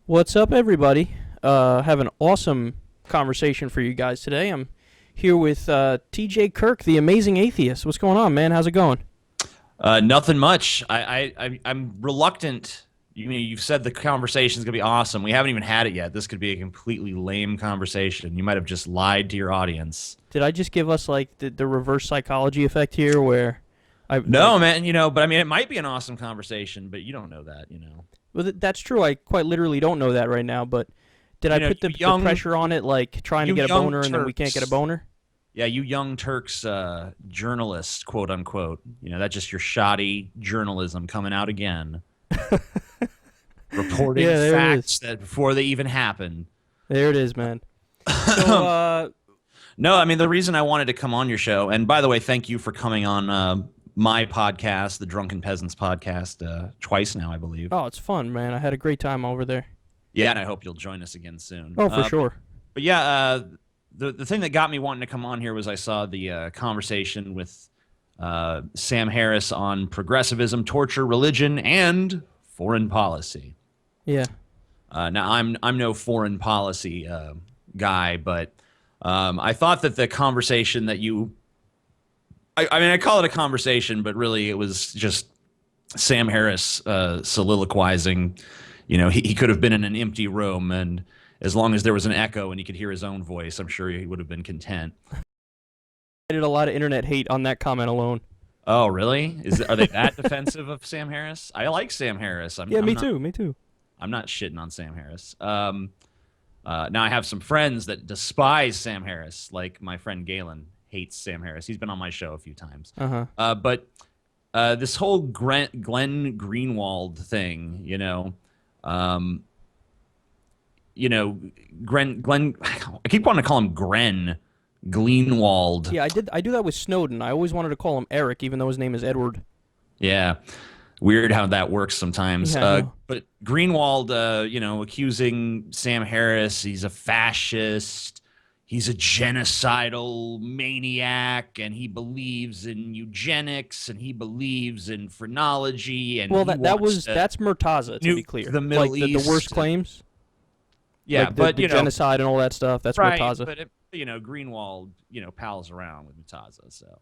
What's up, everybody? Have an awesome conversation for you guys today. I'm here with TJ Kirk, the amazing atheist. What's going on, man? How's it going? Nothing much. I'm reluctant. You've said the conversation's gonna be awesome. We haven't even had it yet. This could be a completely lame conversation. You might have just lied to your audience. Did I just give us like the reverse psychology effect here, where No, man. But I mean, it might be an awesome conversation, but you don't know that. well, that's true. I quite literally don't know that right now. But did I put the pressure on it, like trying to You get a young boner and then we can't get a Turks. boner? Yeah, you young Turks, journalists, quote unquote. That's just your shoddy journalism coming out again, reporting Yeah, there it facts that before they even happen. There it is, man. So, No, I mean, the reason I wanted to come on your show, and by the way, thank you for coming on my podcast, the Drunken Peasants podcast, twice now, I believe. oh, it's fun, man. I had a great time over there. Yeah, and I hope you'll join us again soon. Oh, for sure. But yeah, the thing that got me wanting to come on here was I saw the conversation with Sam Harris on progressivism, torture, religion, and foreign policy. Yeah. Now, I'm no foreign policy guy, but I thought that the conversation that I mean, I call it a conversation, but really it was just Sam Harris soliloquizing. He could have been in an empty room, and as long as there was an echo and he could hear his own voice, I'm sure he would have been content. I did a lot of internet hate on that comment alone. Oh, really? Are they that defensive of Sam Harris? I like Sam Harris. Yeah, me too. Me too. I'm not shitting on Sam Harris. Now I have some friends that despise Sam Harris, like my friend Galen hates Sam Harris. He's been on my show a few times. But this whole Glenn Greenwald thing, Glenn. I keep wanting to call him Gren Greenwald. Yeah, I do that with Snowden. I always wanted to call him Eric, even though his name is Edward. Yeah. Weird how that works sometimes. Yeah, I know. But Greenwald, accusing Sam Harris, he's a fascist, he's a genocidal maniac, and he believes in eugenics, and he believes in phrenology, and Well, he that's Murtaza, to be clear. the Middle like the East. worst claims. Yeah, like but the genocide and all that stuff. That's right, Murtaza. but Greenwald, pals around with Murtaza, so.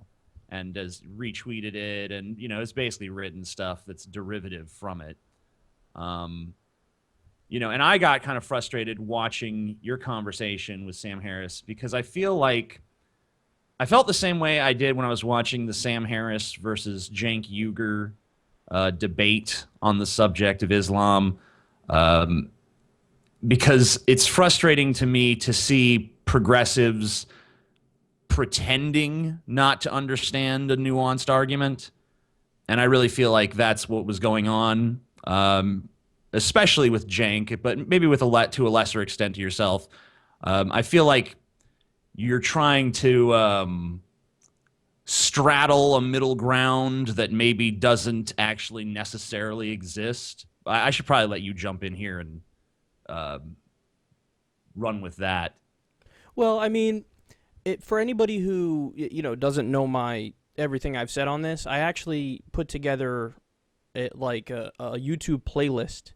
And has retweeted it, and has basically written stuff that's derivative from it. And I got kind of frustrated watching your conversation with Sam Harris because I feel like I felt the same way I did when I was watching the Sam Harris versus Cenk Uygur debate on the subject of Islam, because it's frustrating to me to see progressives pretending not to understand a nuanced argument. And I really feel like that's what was going on, especially with Cenk, but maybe with to a lesser extent to yourself. I feel like you're trying to straddle a middle ground that maybe doesn't actually necessarily exist. I should probably let you jump in here and run with that. Well, I mean, for anybody who doesn't know everything I've said on this, I actually put together a YouTube playlist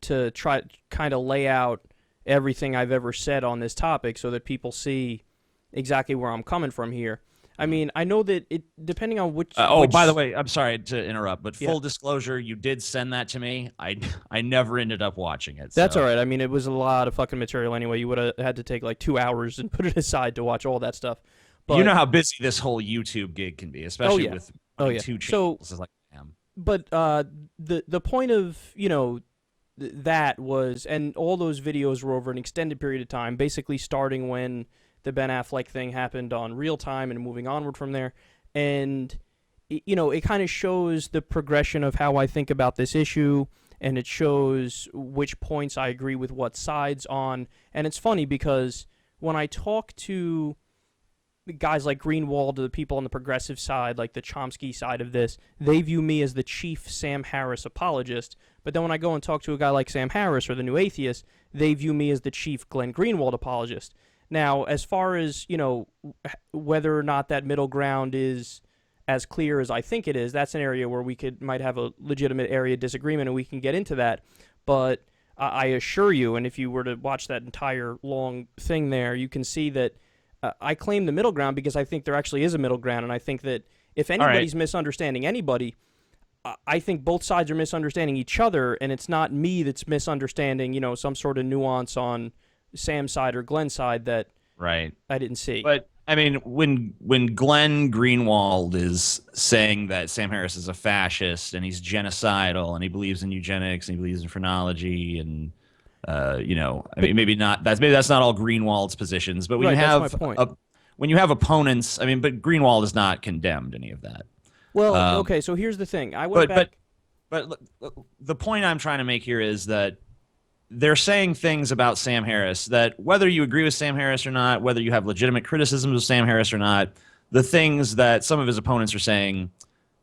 to try kind of lay out everything I've ever said on this topic so that people see exactly where I'm coming from here. I mean, I know that depending on which. By the way, I'm sorry to interrupt, but Yeah. full disclosure, you did send that to me. I never ended up watching it. That's so. all right. I mean, it was a lot of fucking material anyway. You would have had to take like 2 hours and put it aside to watch all that stuff. But, You know how busy this whole YouTube gig can be, especially with two channels. Like, but the point of that was, and all those videos were over an extended period of time, basically starting when the Ben Affleck thing happened on Real Time and moving onward from there. And, it kind of shows the progression of how I think about this issue, and it shows which points I agree with what sides on. And it's funny because when I talk to guys like Greenwald, the people on the progressive side, like the Chomsky side of this, they view me as the chief Sam Harris apologist. But then when I go and talk to a guy like Sam Harris or the New Atheist, they view me as the chief Glenn Greenwald apologist. Now, as far as, whether or not that middle ground is as clear as I think it is, that's an area where we might have a legitimate area of disagreement, and we can get into that. But I assure you, and if you were to watch that entire long thing there, you can see that I claim the middle ground because I think there actually is a middle ground, and I think that if All right. anybody's misunderstanding anybody, I think both sides are misunderstanding each other, and it's not me that's misunderstanding, some sort of nuance on Sam's side or Glenn's side that Right. I didn't see. But I mean, when Glenn Greenwald is saying that Sam Harris is a fascist and he's genocidal and he believes in eugenics and he believes in phrenology and I mean, maybe that's not all Greenwald's positions, but when you have that's my point. when you have opponents, I mean, but Greenwald has not condemned any of that. Well, okay, so here's the thing. I went back. But look, the point I'm trying to make here is that they're saying things about Sam Harris that whether you agree with Sam Harris or not, whether you have legitimate criticisms of Sam Harris or not, the things that some of his opponents are saying,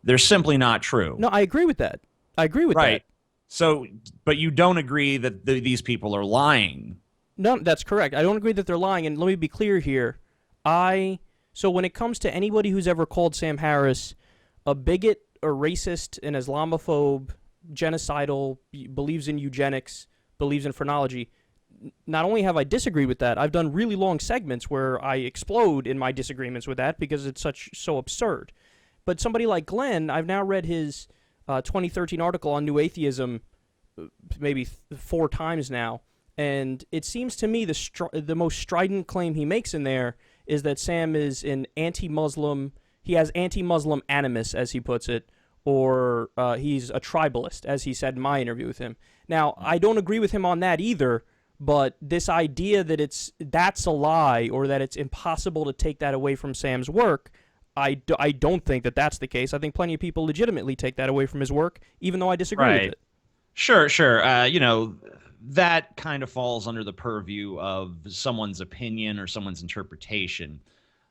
they're simply not true. No, I agree with that. I agree with that. Right. So, but you don't agree that these people are lying. No, that's correct. I don't agree that they're lying, and let me be clear here. So when it comes to anybody who's ever called Sam Harris a bigot, a racist, an Islamophobe, genocidal, believes in eugenics, believes in phrenology, not only have I disagreed with that, I've done really long segments where I explode in my disagreements with that because it's so absurd. But somebody like Glenn, I've now read his 2013 article on New Atheism maybe 4 times now, and it seems to me the most strident claim he makes in there is that Sam is an anti-Muslim, he has anti-Muslim animus, as he puts it, or he's a tribalist, as he said in my interview with him. Now, I don't agree with him on that either, but this idea that that's a lie or that it's impossible to take that away from Sam's work, I don't think that that's the case. I think plenty of people legitimately take that away from his work, even though I disagree with it. Sure. That kind of falls under the purview of someone's opinion or someone's interpretation.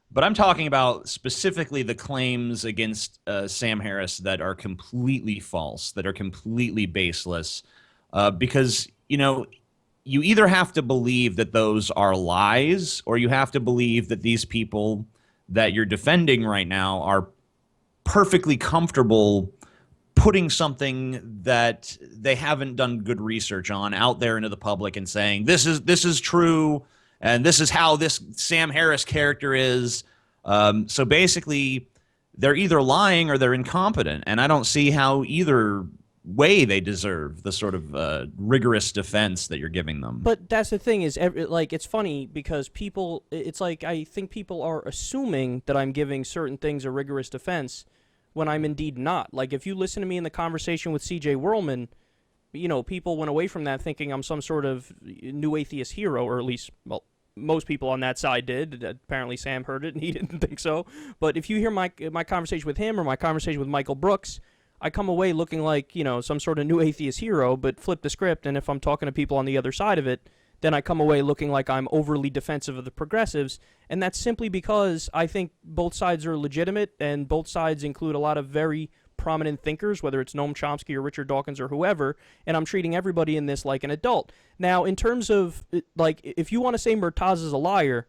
But I'm talking about specifically the claims against Sam Harris that are completely false, that are completely baseless, because, you either have to believe that those are lies or you have to believe that these people that you're defending right now are perfectly comfortable putting something that they haven't done good research on out there into the public and saying, this is true, and this is how this Sam Harris character is. So basically, they're either lying or they're incompetent, and I don't see how either way they deserve the sort of rigorous defense that you're giving them. But that's the thing is, it's funny because I think people are assuming that I'm giving certain things a rigorous defense when I'm indeed not. Like, if you listen to me in the conversation with C.J. Whirlman, people went away from that thinking I'm some sort of new atheist hero, or at least, well, most people on that side did. Apparently Sam heard it and he didn't think so. But if you hear my conversation with him or my conversation with Michael Brooks, I come away looking like, some sort of new atheist hero, but flip the script, and if I'm talking to people on the other side of it, then I come away looking like I'm overly defensive of the progressives, and that's simply because I think both sides are legitimate, and both sides include a lot of very prominent thinkers, whether it's Noam Chomsky or Richard Dawkins or whoever, and I'm treating everybody in this like an adult. Now, in terms of, if you want to say Murtaza is a liar,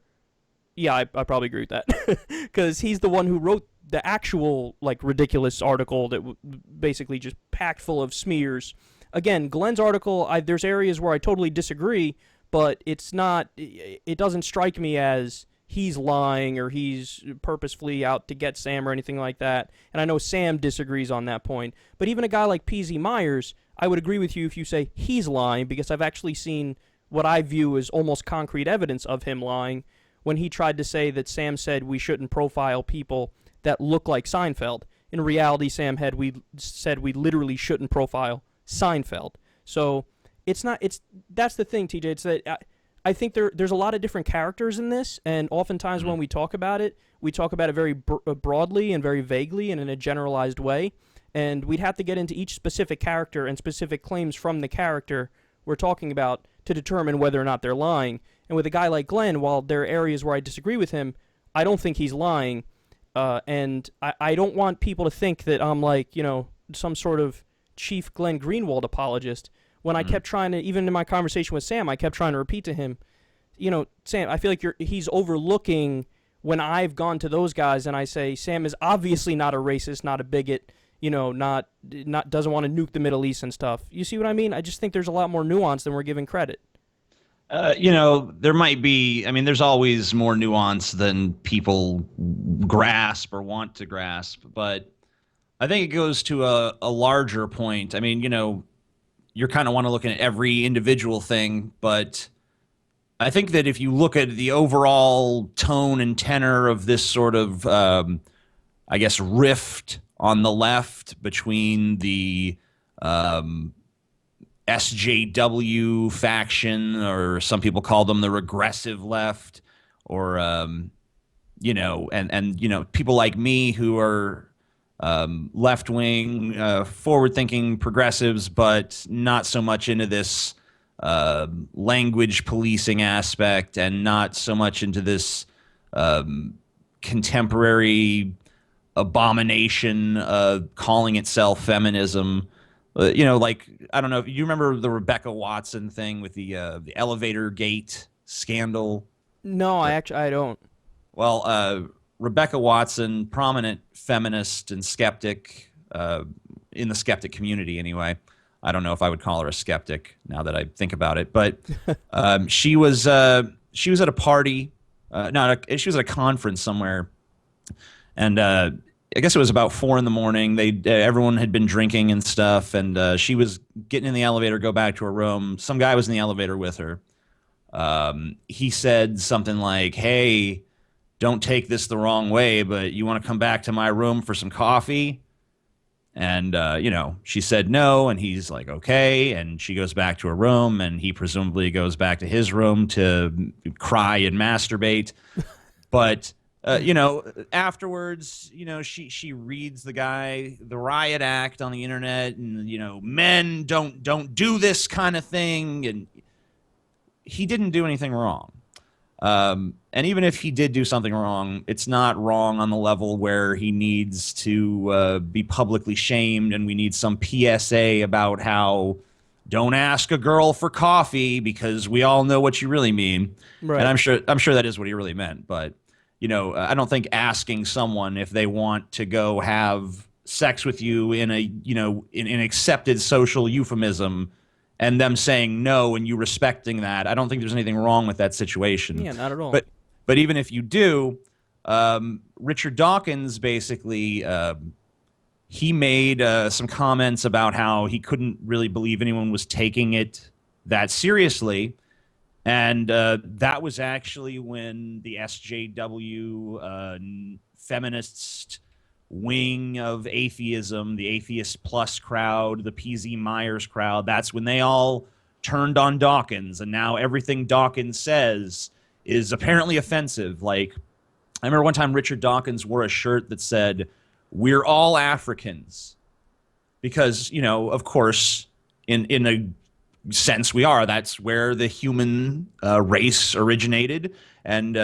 yeah, I probably agree with that, because he's the one who wrote the actual, ridiculous article that basically just packed full of smears. Again, Glenn's article, there's areas where I totally disagree, but it doesn't strike me as he's lying or he's purposefully out to get Sam or anything like that. And I know Sam disagrees on that point. But even a guy like P.Z. Myers, I would agree with you if you say he's lying, because I've actually seen what I view as almost concrete evidence of him lying when he tried to say that Sam said we shouldn't profile people that look like Seinfeld. In reality, Sam said we literally shouldn't profile Seinfeld. So that's the thing, TJ. It's that I think there's a lot of different characters in this, and oftentimes when we talk about it very broadly and very vaguely and in a generalized way, and we'd have to get into each specific character and specific claims from the character we're talking about to determine whether or not they're lying. And with a guy like Glenn, while there are areas where I disagree with him, I don't think he's lying, and I don't want people to think that I'm some sort of chief Glenn Greenwald apologist. When I kept trying to, even in my conversation with Sam, I kept trying to repeat to him, Sam, I feel like he's overlooking when I've gone to those guys and I say, Sam is obviously not a racist, not a bigot, not doesn't want to nuke the Middle East and stuff. You see what I mean? I just think there's a lot more nuance than we're giving credit. There might be, I mean, there's always more nuance than people grasp or want to grasp, but I think it goes to a larger point. I mean, you're kind of want to look at every individual thing, but I think that if you look at the overall tone and tenor of this sort of, I guess, rift on the left between the SJW faction, or some people call them the regressive left, or and people like me who are left-wing, forward-thinking progressives, but not so much into this language policing aspect, and not so much into this contemporary abomination calling itself feminism. Like, I don't know if you remember the Rebecca Watson thing with the elevator gate scandal. No, I don't. Well, Rebecca Watson, prominent feminist and skeptic in the skeptic community anyway. I don't know if I would call her a skeptic now that I think about it, but she was at a party, she was at a conference somewhere, and I guess it was about 4 a.m. Everyone had been drinking and stuff, and she was getting in the elevator, go back to her room. Some guy was in the elevator with her. He said something like, "Hey, don't take this the wrong way, but you want to come back to my room for some coffee?" And she said no, and he's like, "Okay." And she goes back to her room, and he presumably goes back to his room to cry and masturbate. But afterwards, she reads the riot act on the internet, and men don't do this kind of thing, and he didn't do anything wrong. And even if he did do something wrong, it's not wrong on the level where he needs to be publicly shamed, and we need some PSA about how don't ask a girl for coffee because we all know what you really mean. Right. And I'm sure that is what he really meant, but. I don't think asking someone if they want to go have sex with you in an accepted social euphemism, and them saying no and you respecting that, I don't think there's anything wrong with that situation. Yeah, not at all. But even if you do, Richard Dawkins basically he made some comments about how he couldn't really believe anyone was taking it that seriously. And that was actually when the SJW feminist wing of atheism, the Atheist Plus crowd, the PZ Myers crowd, that's when they all turned on Dawkins. And now everything Dawkins says is apparently offensive. Like, I remember one time Richard Dawkins wore a shirt that said, "We're all Africans." Because, of course, in a sense we are. That's where the human race originated, and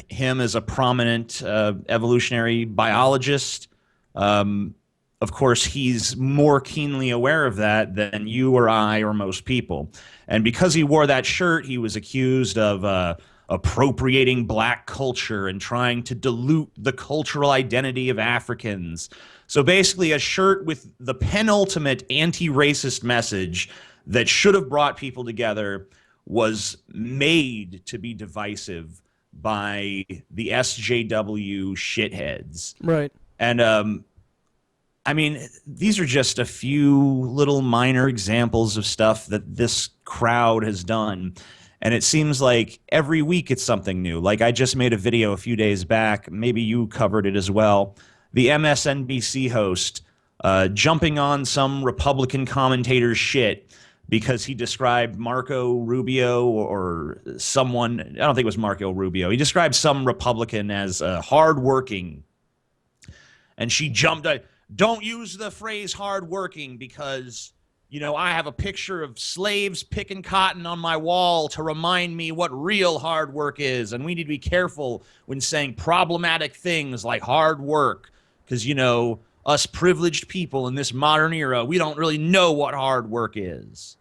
him as a prominent evolutionary biologist, of course he's more keenly aware of that than you or I or most people. And because he wore that shirt, he was accused of appropriating black culture and trying to dilute the cultural identity of Africans. So basically a shirt with the penultimate anti-racist message that should have brought people together was made to be divisive by the SJW shitheads. Right. And I mean, these are just a few little minor examples of stuff that this crowd has done. And it seems like every week it's something new. Like, I just made a video a few days back, maybe you covered it as well. The MSNBC host jumping on some Republican commentator's shit because he described Marco Rubio or someone, I don't think it was Marco Rubio, he described some Republican as hardworking. And she jumped, don't use the phrase hardworking because, I have a picture of slaves picking cotton on my wall to remind me what real hard work is. And we need to be careful when saying problematic things like hard work because, us privileged people in this modern era, we don't really know what hard work is.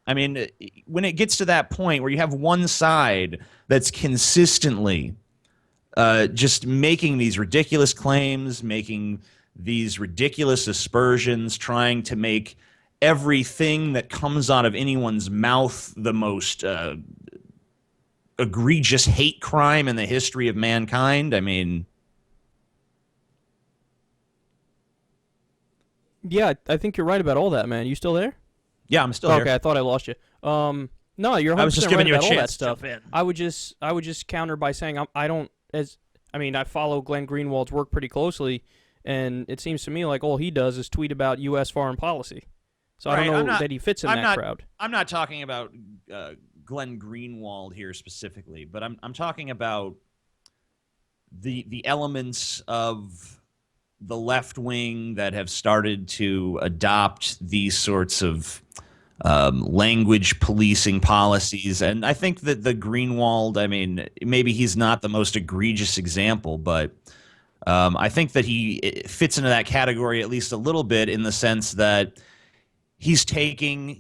I mean, when it gets to that point where you have one side that's consistently just making these ridiculous claims, making these ridiculous aspersions, trying to make everything that comes out of anyone's mouth the most egregious hate crime in the history of mankind. I mean, Yeah, I think you're right about all that, man. You still there? yeah, I'm still Okay, here. I thought I lost you. No, you're 100% I was just giving right you a about all that chance to stuff. jump in. I would just counter by saying I follow Glenn Greenwald's work pretty closely, and it seems to me like all he does is tweet about U.S. foreign policy. So I Right, don't know that he fits in that crowd. I'm not talking about Glenn Greenwald here specifically, but I'm talking about the elements of the left wing that have started to adopt these sorts of language policing policies. And I think that the Greenwald, I mean, maybe he's not the most egregious example, but I think that he fits into that category at least a little bit, in the sense that he's taking,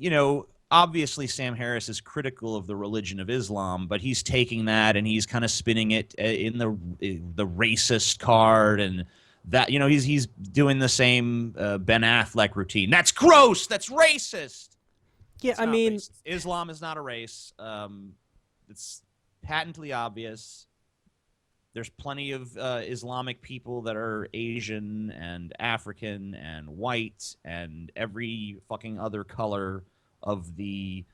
obviously Sam Harris is critical of the religion of Islam, but he's taking that and he's kind of spinning it in the racist card, and that, he's doing the same Ben Affleck routine. That's gross. That's racist. Yeah, I mean, racist. Islam is not a race. It's patently obvious. There's plenty of Islamic people that are Asian and African and white and every fucking other color of the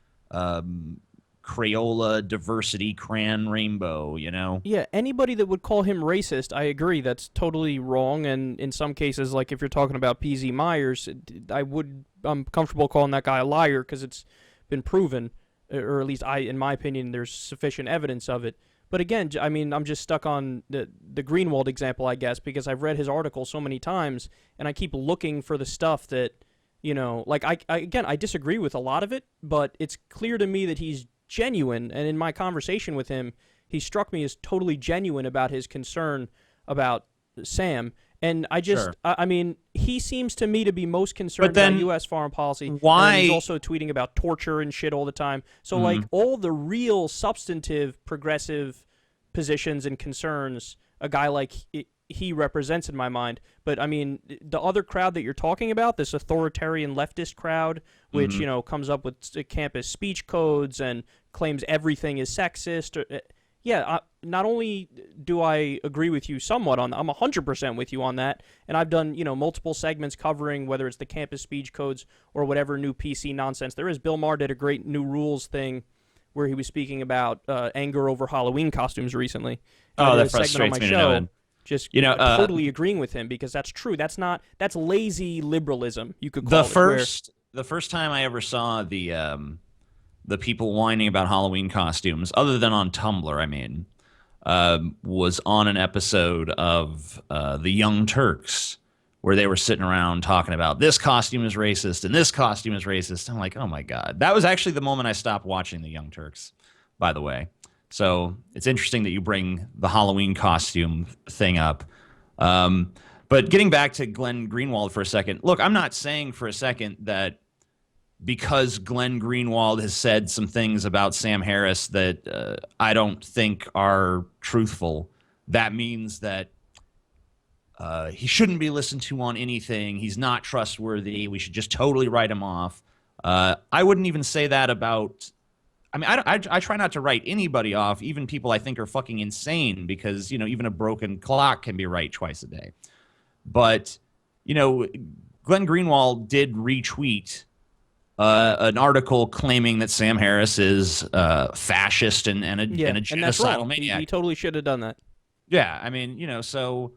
Crayola diversity crayon rainbow, Yeah, anybody that would call him racist, I agree, that's totally wrong. And in some cases, like if you're talking about P.Z. Myers, I'm comfortable calling that guy a liar because it's been proven, or at least in my opinion, there's sufficient evidence of it. But again, I mean, I'm just stuck on the Greenwald example, I guess, because I've read his article so many times, and I keep looking for the stuff that, like I disagree with a lot of it, but it's clear to me that he's genuine. And in my conversation with him, he struck me as totally genuine about his concern about Sam. And I just, Sure. I mean, he seems to me to be most concerned then about U.S. foreign policy. why- And he's also tweeting about torture and shit all the time. So, like, all the real substantive progressive positions and concerns, a guy like he represents in my mind. But, I mean, the other crowd that you're talking about, this authoritarian leftist crowd, which, comes up with campus speech codes and claims everything is sexist, not only do I agree with you somewhat on that, I'm 100% with you on that, and I've done, multiple segments covering whether it's the campus speech codes or whatever new PC nonsense there is. Bill Maher did a great New Rules thing where he was speaking about anger over Halloween costumes recently. Oh, that a segment frustrates on my me to show, no end. just totally agreeing with him, because that's true. That's lazy liberalism, you could call it. The first time I ever saw the people whining about Halloween costumes, other than on Tumblr, I mean, was on an episode of The Young Turks, where they were sitting around talking about this costume is racist and this costume is racist. I'm like, oh my God. That was actually the moment I stopped watching The Young Turks, by the way. So it's interesting that you bring the Halloween costume thing up. But getting back to Glenn Greenwald for a second, look, I'm not saying for a second that because Glenn Greenwald has said some things about Sam Harris that I don't think are truthful, that means that he shouldn't be listened to on anything. He's not trustworthy. We should just totally write him off. I wouldn't even say that about... I mean, I try not to write anybody off, even people I think are fucking insane, because, even a broken clock can be right twice a day. But, Glenn Greenwald did retweet an article claiming that Sam Harris is fascist and a And that's genocidal wrong. maniac. He totally should have done that. Yeah, I mean, so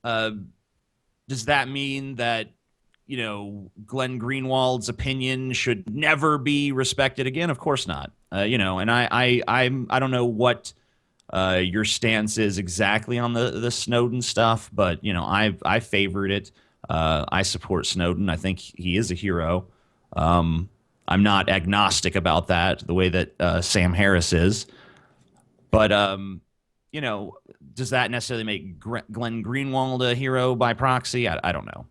does that mean that, Glenn Greenwald's opinion should never be respected again? Of course not. And I don't know what your stance is exactly on the Snowden stuff, but I favored it. I support Snowden. I think he is a hero. I'm not agnostic about that, the way that Sam Harris is. But does that necessarily make Glenn Greenwald a hero by proxy? I don't know.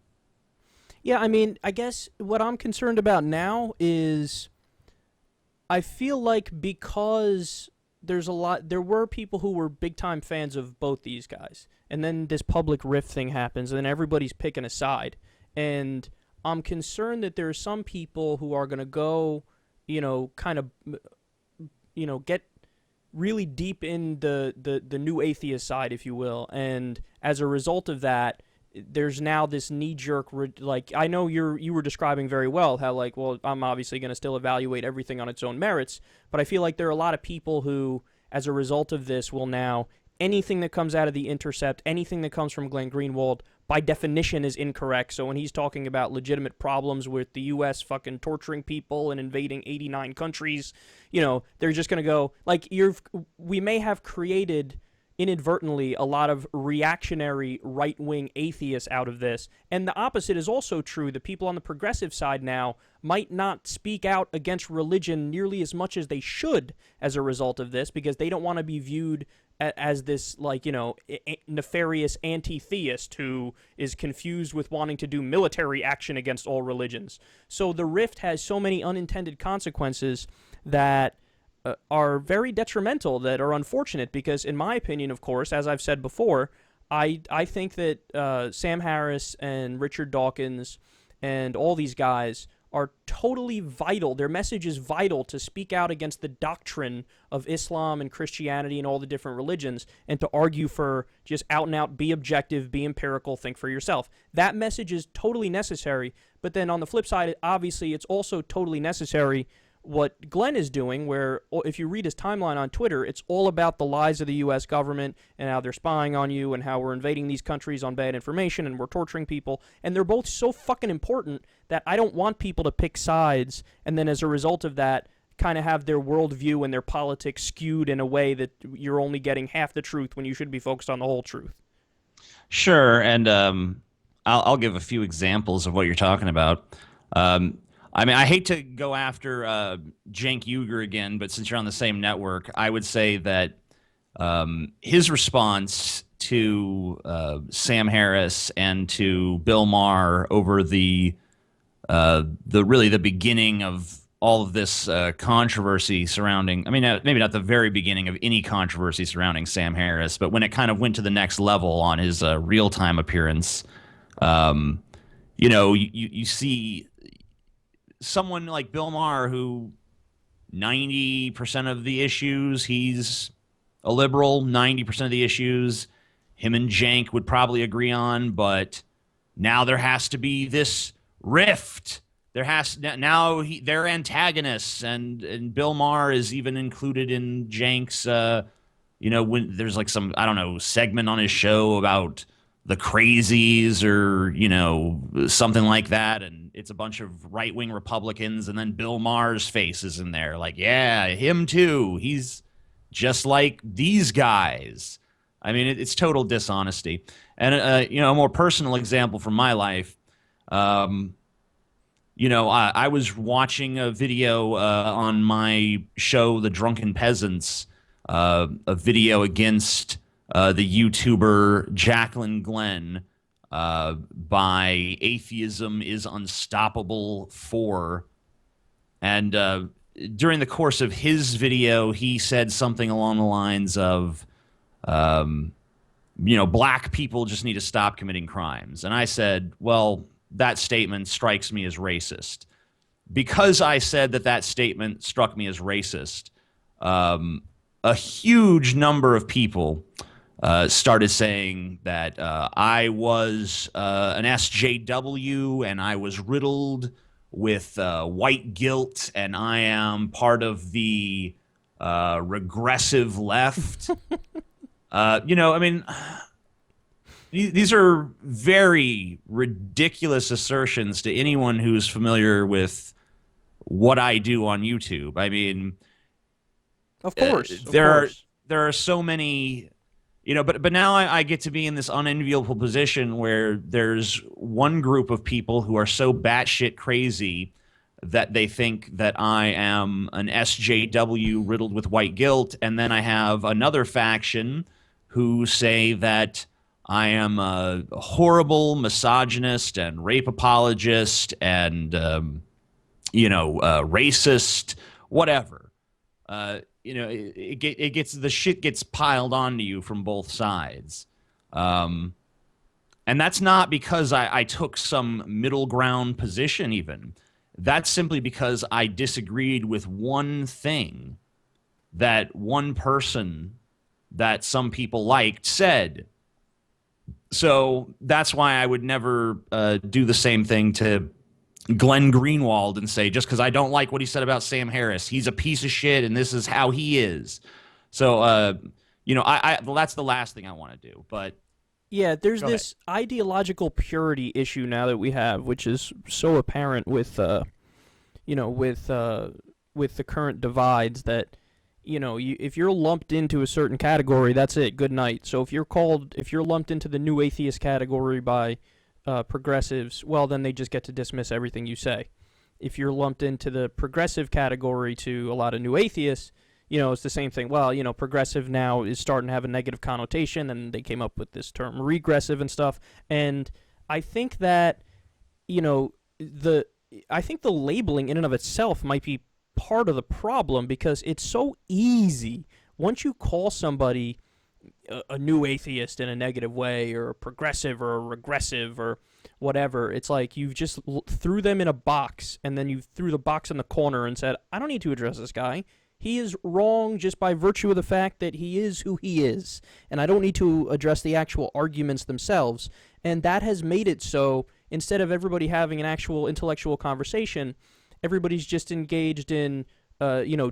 Yeah, I mean, I guess what I'm concerned about now is I feel like because there's a lot. There were people who were big time fans of both these guys, and then this public rift thing happens, and then everybody's picking a side. And I'm concerned that there are some people who are going to go, kind of, get really deep in the new atheist side, if you will, and as a result of that, there's now this knee-jerk, like, I know you were describing very well how, like, well, I'm obviously going to still evaluate everything on its own merits, but I feel like there are a lot of people who, as a result of this, will now, anything that comes out of The Intercept, anything that comes from Glenn Greenwald, by definition is incorrect. So when he's talking about legitimate problems with the U.S. fucking torturing people and invading 89 countries, they're just going to go, like, we may have created inadvertently a lot of reactionary right-wing atheists out of this. And the opposite is also true. The people on the progressive side now might not speak out against religion nearly as much as they should as a result of this, because they don't want to be viewed as this, like, nefarious anti-theist who is confused with wanting to do military action against all religions. So the rift has so many unintended consequences that are very detrimental, that are unfortunate, because in my opinion, of course, as I've said before, I think that Sam Harris and Richard Dawkins and all these guys are totally vital. Their message is vital to speak out against the doctrine of Islam and Christianity and all the different religions, and to argue for just out and out, be objective, be empirical, think for yourself. That message is totally necessary, but then on the flip side, obviously, it's also totally necessary what Glenn is doing, where if you read his timeline on Twitter, it's all about the lies of the U.S. government and how they're spying on you and how we're invading these countries on bad information and we're torturing people. And they're both so fucking important that I don't want people to pick sides and then as a result of that kind of have their worldview and their politics skewed in a way that you're only getting half the truth when you should be focused on the whole truth. Sure, and I'll give a few examples of what you're talking about. I mean, I hate to go after Cenk Uygur again, but since you're on the same network, I would say that his response to Sam Harris and to Bill Maher over the beginning of all of this controversy surrounding, I mean, maybe not the very beginning of any controversy surrounding Sam Harris, but when it kind of went to the next level on his real-time appearance, you see someone like Bill Maher, who 90% of the issues, he's a liberal, 90% of the issues, him and Cenk would probably agree on, but now there has to be this rift. They're antagonists, and Bill Maher is even included in Cenk's, when there's like some, I don't know, segment on his show about the crazies or, something like that. And it's a bunch of right-wing Republicans. And then Bill Maher's face is in there. Like, yeah, him too. He's just like these guys. I mean, it's total dishonesty. And, a more personal example from my life, I was watching a video on my show, The Drunken Peasants, a video against the YouTuber Jacqueline Glenn by Atheism is Unstoppable 4. And during the course of his video, he said something along the lines of, black people just need to stop committing crimes. And I said, well, that statement strikes me as racist. Because I said that statement struck me as racist, a huge number of people started saying that I was an SJW and I was riddled with white guilt and I am part of the regressive left. These are very ridiculous assertions to anyone who's familiar with what I do on YouTube. I mean, of course, there are so many. But now I get to be in this unenviable position where there's one group of people who are so batshit crazy that they think that I am an SJW riddled with white guilt, and then I have another faction who say that I am a horrible misogynist and rape apologist and racist, whatever. it gets the shit gets piled onto you from both sides. And that's not because I took some middle ground position even. That's simply because I disagreed with one thing that one person that some people liked said. So that's why I would never do the same thing to Glenn Greenwald and say, just because I don't like what he said about Sam Harris, he's a piece of shit and this is how he is. So, well, that's the last thing I want to do. But yeah, there's this ideological purity issue now that we have, which is so apparent with, with the current divides that, if you're lumped into a certain category, that's it. Good night. So if you're lumped into the new atheist category by progressives, well, then they just get to dismiss everything you say. If you're lumped into the progressive category to a lot of new atheists, it's the same thing. Well, progressive now is starting to have a negative connotation, and they came up with this term regressive and stuff. And I think that, the labeling in and of itself might be part of the problem, because it's so easy once you call somebody a new atheist in a negative way, or a progressive or a regressive or whatever. It's like you've just threw them in a box, and then you threw the box in the corner and said, I don't need to address this guy. He is wrong just by virtue of the fact that he is who he is, and I don't need to address the actual arguments themselves. And that has made it so, instead of everybody having an actual intellectual conversation, everybody's just engaged in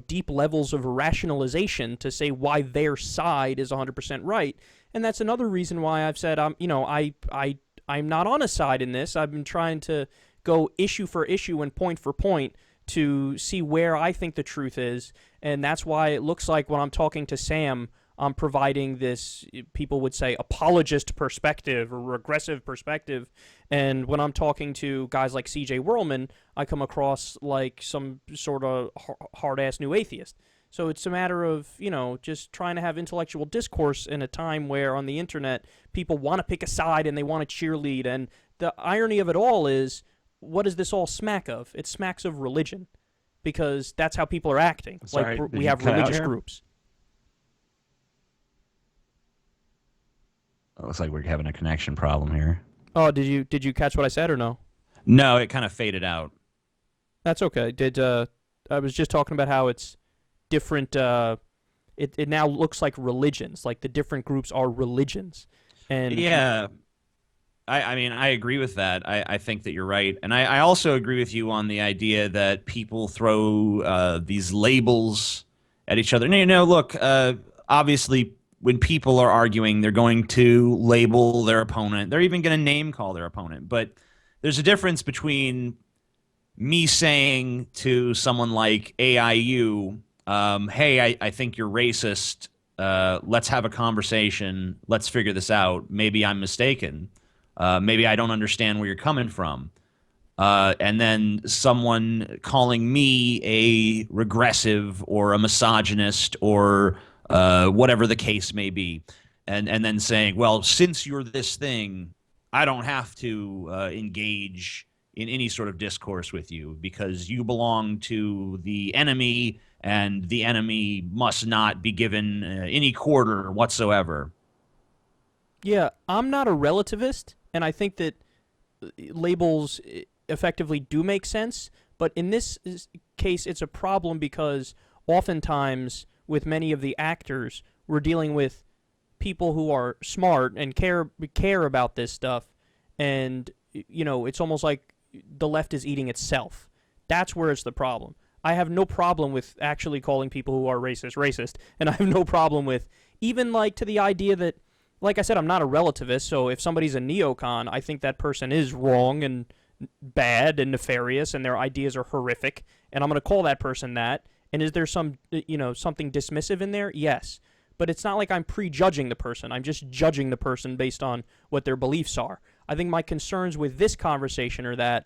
deep levels of rationalization to say why their side is 100% right. And that's another reason why I've said I'm not on a side in this. I've been trying to go issue for issue and point for point to see where I think the truth is. And that's why it looks like when I'm talking to Sam, I'm providing this, people would say, apologist perspective or regressive perspective. And when I'm talking to guys like C.J. Whirlman, I come across like some sort of hard-ass new atheist. So it's a matter of, just trying to have intellectual discourse in a time where on the internet people want to pick a side and they want to cheerlead. And the irony of it all is, what does this all smack of? It smacks of religion, because that's how people are acting. Sorry, like we have religious groups. It looks like we're having a connection problem here. Oh, did you catch what I said or no? no, it kind of faded out. That's okay. I was just talking about how it's different. It now looks like religions. Like the different groups are religions. And Yeah. I mean, I agree with that. I think that you're right. And I also agree with you on the idea that people throw these labels at each other. Look, obviously, when people are arguing, they're going to label their opponent. They're even going to name call their opponent. But there's a difference between me saying to someone like AIU, hey, I think you're racist. Let's have a conversation. Let's figure this out. Maybe I'm mistaken. Maybe I don't understand where you're coming from. And then someone calling me a regressive or a misogynist or whatever the case may be, and then saying, well, since you're this thing, I don't have to engage in any sort of discourse with you because you belong to the enemy, and the enemy must not be given any quarter whatsoever. Yeah, I'm not a relativist, and I think that labels effectively do make sense, but in this case, it's a problem because oftentimes with many of the actors, we're dealing with people who are smart and care about this stuff, and it's almost like the left is eating itself. That's where it's the problem. I have no problem with actually calling people who are racist, and I have no problem with even like to the idea that, like I said, I'm not a relativist, so if somebody's a neocon, I think that person is wrong and bad and nefarious, and their ideas are horrific, and I'm going to call that person that. And is there some, something dismissive in there? Yes. But it's not like I'm prejudging the person. I'm just judging the person based on what their beliefs are. I think my concerns with this conversation are that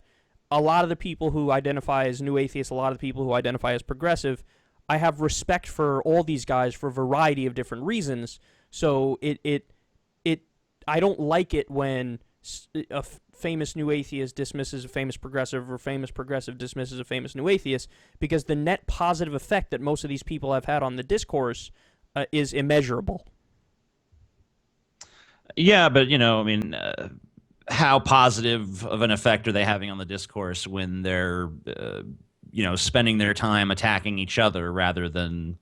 a lot of the people who identify as new atheists, a lot of the people who identify as progressive, I have respect for all these guys for a variety of different reasons. So I don't like it when famous new atheist dismisses a famous progressive, or famous progressive dismisses a famous new atheist, because the net positive effect that most of these people have had on the discourse is immeasurable. Yeah, but I mean, how positive of an effect are they having on the discourse when they're spending their time attacking each other rather than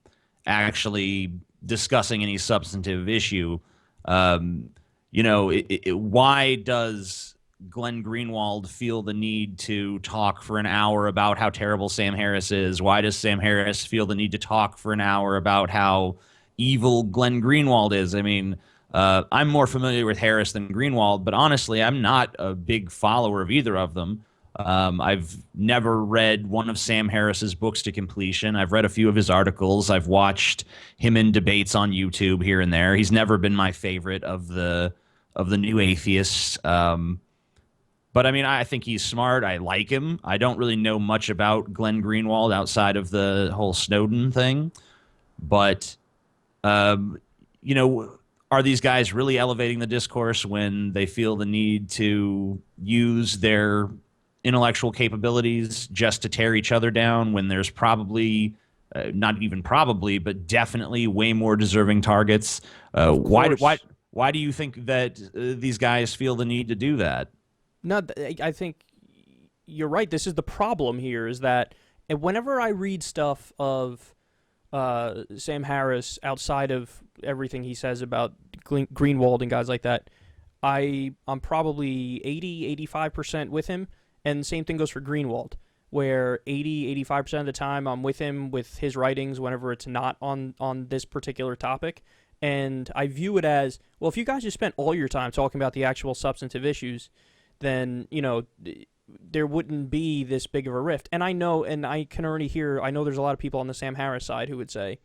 actually discussing any substantive issue? Why does Glenn Greenwald feel the need to talk for an hour about how terrible Sam Harris is? Why does Sam Harris feel the need to talk for an hour about how evil Glenn Greenwald is? I mean, I'm more familiar with Harris than Greenwald, but honestly, I'm not a big follower of either of them. I've never read one of Sam Harris's books to completion. I've read a few of his articles. I've watched him in debates on YouTube here and there. He's never been my favorite of the new atheists. But I mean, I think he's smart. I like him. I don't really know much about Glenn Greenwald outside of the whole Snowden thing. But, are these guys really elevating the discourse when they feel the need to use their intellectual capabilities just to tear each other down, when there's probably, not even probably, but definitely way more deserving targets? Why do you think that these guys feel the need to do that? No, I think you're right. This is the problem here, is that whenever I read stuff of Sam Harris outside of everything he says about Greenwald and guys like that, I'm probably 80-85% with him. And the same thing goes for Greenwald, where 80-85% of the time I'm with him with his writings whenever it's not on this particular topic. And I view it as, well, if you guys just spent all your time talking about the actual substantive issues, then, there wouldn't be this big of a rift. And I know, and I can already hear, I know there's a lot of people on the Sam Harris side who would say,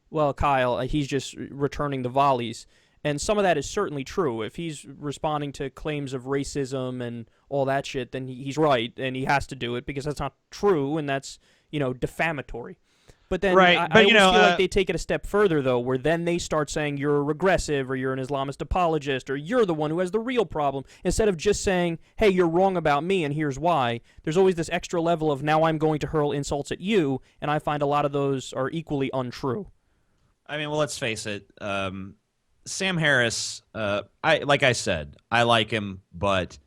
well, Kyle, he's just returning the volleys. And some of that is certainly true. If he's responding to claims of racism and all that shit, then he's right, and he has to do it, because that's not true, and that's, defamatory. But then right. I always feel like they take it a step further, though, where then they start saying you're a regressive, or you're an Islamist apologist, or you're the one who has the real problem, instead of just saying, hey, you're wrong about me, and here's why. There's always this extra level of, now I'm going to hurl insults at you, and I find a lot of those are equally untrue. I mean, well, let's face it. Sam Harris, like I said, I like him, but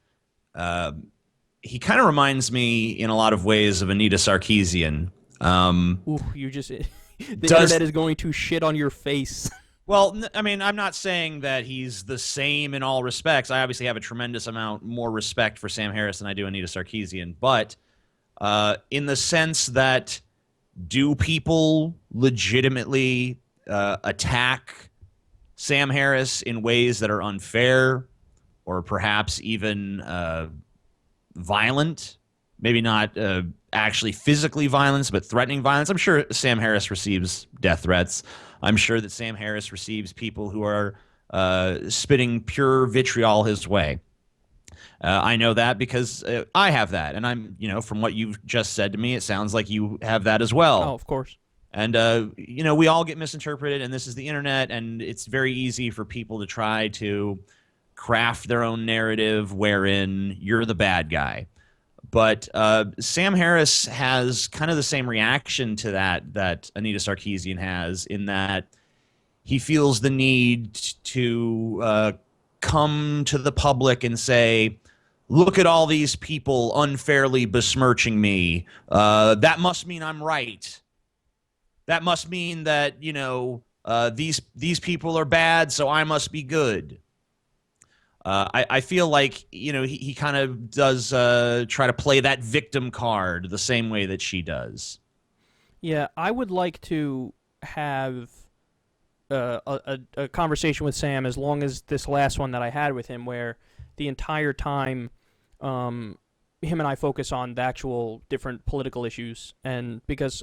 he kind of reminds me in a lot of ways of Anita Sarkeesian. Ooh, you just the internet is going to shit on your face. Well, I mean, I'm not saying that he's the same in all respects. I obviously have a tremendous amount more respect for Sam Harris than I do Anita Sarkeesian, but in the sense that, do people legitimately attack Sam Harris in ways that are unfair, or perhaps even violent? Maybe not actually physically violence, but threatening violence. I'm sure Sam Harris receives death threats. I'm sure that Sam Harris receives people who are spitting pure vitriol his way. I know that because I have that, and I'm, from what you've just said to me, it sounds like you have that as well. Oh, of course. And, we all get misinterpreted, and this is the internet, and it's very easy for people to try to craft their own narrative wherein you're the bad guy. But Sam Harris has kind of the same reaction to that Anita Sarkeesian has, in that he feels the need to come to the public and say, look at all these people unfairly besmirching me. That must mean I'm right. That must mean that, these people are bad, so I must be good. I feel like, he kind of does try to play that victim card the same way that she does. Yeah, I would like to have a conversation with Sam as long as this last one that I had with him, where the entire time him and I focus on the actual different political issues, and because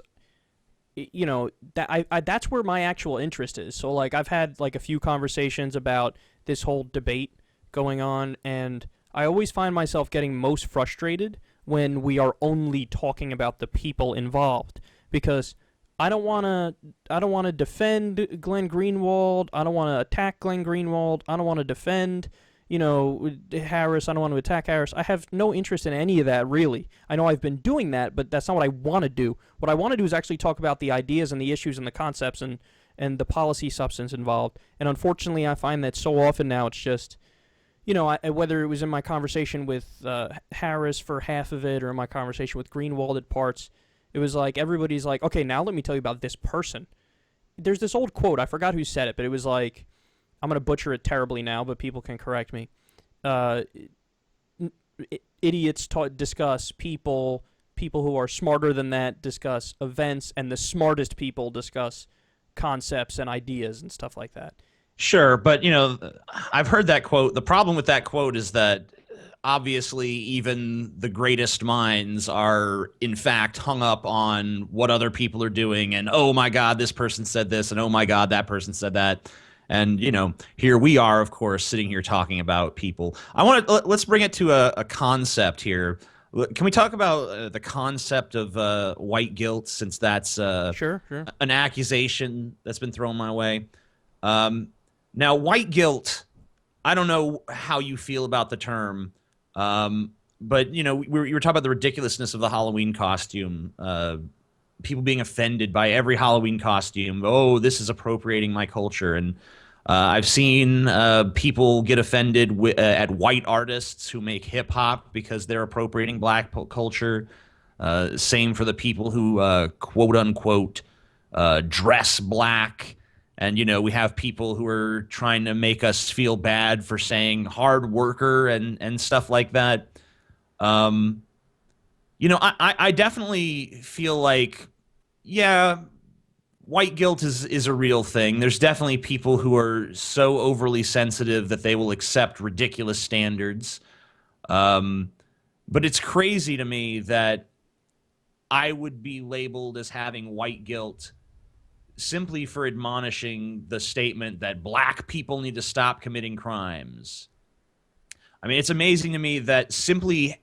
that's where my actual interest is. So like, I've had like a few conversations about this whole debate going on, and I always find myself getting most frustrated when we are only talking about the people involved, because I don't want to defend Glenn Greenwald, I don't want to attack Glenn Greenwald, I don't want to defend Harris. I don't want to attack Harris. I have no interest in any of that, really. I know I've been doing that, but that's not what I want to do. What I want to do is actually talk about the ideas and the issues and the concepts and the policy substance involved. And unfortunately, I find that so often now it's just, whether it was in my conversation with Harris for half of it or in my conversation with Greenwald at parts, it was like everybody's like, okay, now let me tell you about this person. There's this old quote, I forgot who said it, but it was like, I'm going to butcher it terribly now, but people can correct me. Idiots discuss people who are smarter than that discuss events, and the smartest people discuss concepts and ideas and stuff like that. Sure, but I've heard that quote. The problem with that quote is that obviously even the greatest minds are in fact hung up on what other people are doing, and oh my God, this person said this, and oh my God, that person said that. And, here we are, of course, sitting here talking about people. Let's bring it to a concept here. Can we talk about the concept of white guilt, since that's sure. an accusation that's been thrown my way? Now, white guilt, I don't know how you feel about the term, but, you were talking about the ridiculousness of the Halloween costume, people being offended by every Halloween costume. Oh, this is appropriating my culture. And I've seen people get offended at white artists who make hip hop because they're appropriating black culture. Same for the people who quote unquote dress black. And, we have people who are trying to make us feel bad for saying hard worker and stuff like that. I definitely feel like, yeah, white guilt is a real thing. There's definitely people who are so overly sensitive that they will accept ridiculous standards. But it's crazy to me that I would be labeled as having white guilt simply for admonishing the statement that black people need to stop committing crimes. I mean, it's amazing to me that simply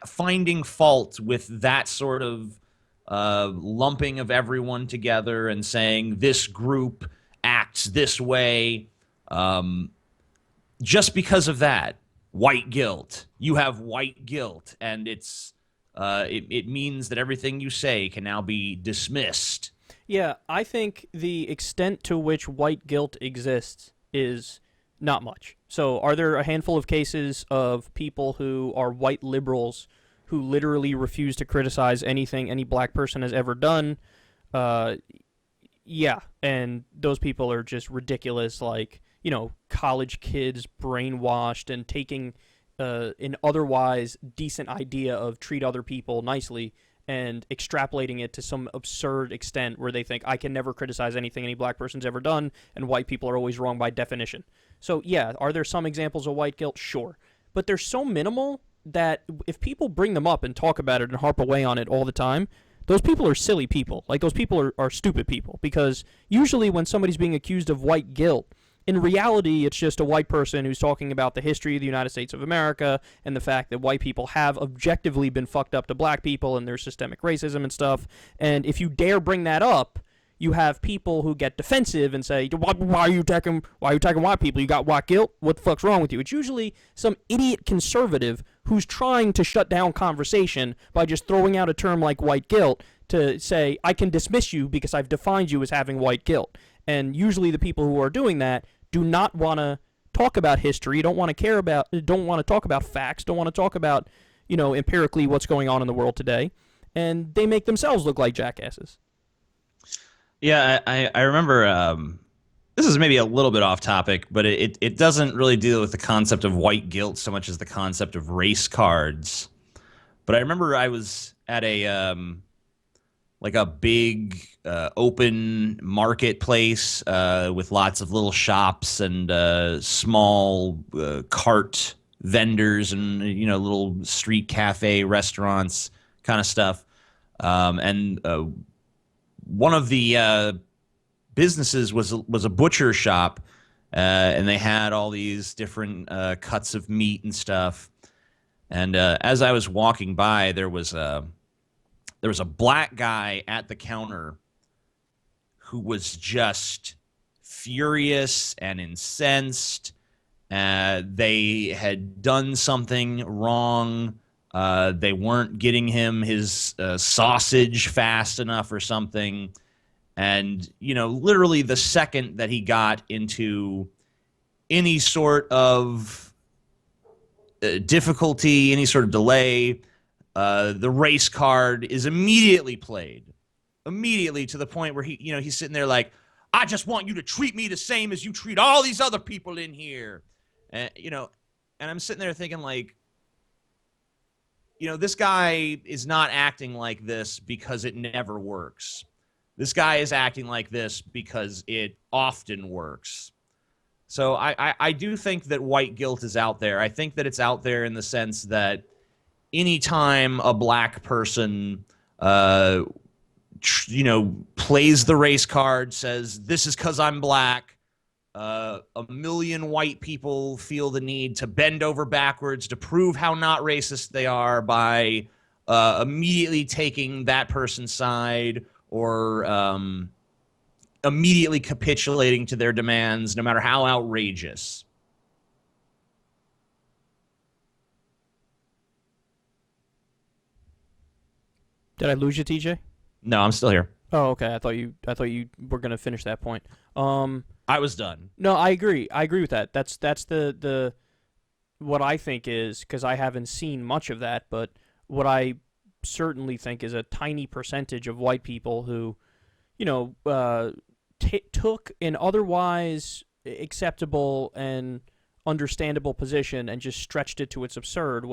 finding fault with that sort of lumping of everyone together and saying this group acts this way, just because of that, white guilt. You have white guilt, and it means that everything you say can now be dismissed. Yeah, I think the extent to which white guilt exists is not much. So are there a handful of cases of people who are white liberals who literally refuse to criticize anything any black person has ever done? Yeah, and those people are just ridiculous, like, college kids brainwashed and taking an otherwise decent idea of treat other people nicely and extrapolating it to some absurd extent where they think I can never criticize anything any black person's ever done, and white people are always wrong by definition. So yeah, are there some examples of white guilt? Sure. But they're so minimal that if people bring them up and talk about it and harp away on it all the time, those people are silly people. Like, those people are stupid people, because usually when somebody's being accused of white guilt, in reality, it's just a white person who's talking about the history of the United States of America and the fact that white people have objectively been fucked up to black people and there's systemic racism and stuff. And if you dare bring that up, you have people who get defensive and say, why are you attacking white people? You got white guilt? What the fuck's wrong with you? It's usually some idiot conservative who's trying to shut down conversation by just throwing out a term like white guilt to say, I can dismiss you because I've defined you as having white guilt. And usually the people who are doing that do not want to talk about history, don't want to talk about facts, don't want to talk about, empirically what's going on in the world today, and they make themselves look like jackasses. Yeah, I remember, this is maybe a little bit off topic, but it doesn't really deal with the concept of white guilt so much as the concept of race cards. But I remember I was at a big open marketplace with lots of little shops and small cart vendors and little street cafe restaurants kind of stuff. And one of the businesses was a butcher shop, and they had all these different cuts of meat and stuff. And as I was walking by, there was a black guy at the counter who was just furious and incensed They had done something wrong. They weren't getting him his sausage fast enough or something. And, literally the second that he got into any sort of difficulty, any sort of delay, the race card is immediately played. Immediately, to the point where he's sitting there like, I just want you to treat me the same as you treat all these other people in here. And, and I'm sitting there thinking like, this guy is not acting like this because it never works. This guy is acting like this because it often works. So I do think that white guilt is out there. I think that it's out there in the sense that anytime a black person, plays the race card, says, this is because I'm black, a million white people feel the need to bend over backwards to prove how not racist they are by immediately taking that person's side or immediately capitulating to their demands, no matter how outrageous. Did I lose you, TJ? No, I'm still here. Oh, okay. I thought you were gonna finish that point. I was done. No, I agree. I agree with that. That's the what I think is, because I haven't seen much of that, but what I certainly think is a tiny percentage of white people who, took an otherwise acceptable and understandable position and just stretched it to its absurd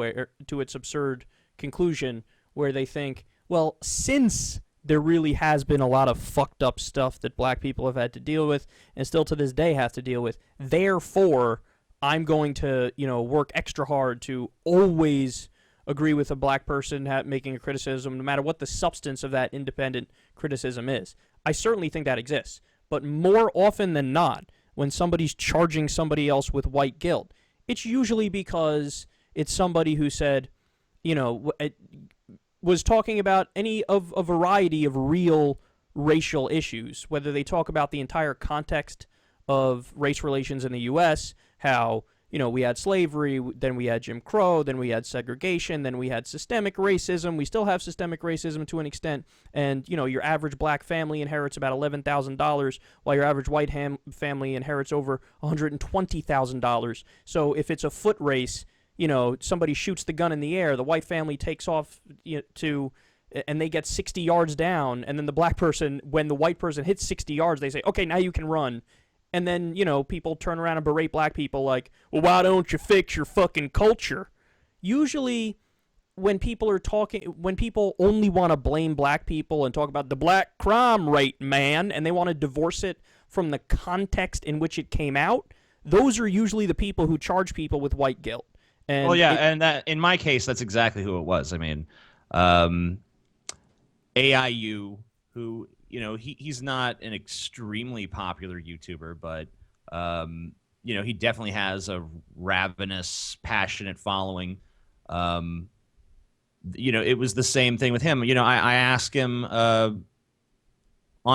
conclusion, where they think, well, since there really has been a lot of fucked up stuff that black people have had to deal with and still to this day have to deal with, therefore I'm going to, work extra hard to always agree with a black person making a criticism, no matter what the substance of that independent criticism is. I certainly think that exists. But more often than not, when somebody's charging somebody else with white guilt, it's usually because it's somebody who said, was talking about any of a variety of real racial issues, whether they talk about the entire context of race relations in the U.S., how, we had slavery, then we had Jim Crow, then we had segregation, then we had systemic racism. We still have systemic racism to an extent. And, your average black family inherits about $11,000, while your average white family inherits over $120,000. So if it's a foot race, somebody shoots the gun in the air, the white family takes off and they get 60 yards down, and then the black person, when the white person hits 60 yards, they say, okay, now you can run. And then, people turn around and berate black people like, well, why don't you fix your fucking culture? Usually, when people only want to blame black people and talk about the black crime rate, man, and they want to divorce it from the context in which it came out, those are usually the people who charge people with white guilt. And well, yeah, and that in my case, that's exactly who it was. I mean, AIU, who, he's not an extremely popular YouTuber, but, he definitely has a ravenous, passionate following. It was the same thing with him. I asked him on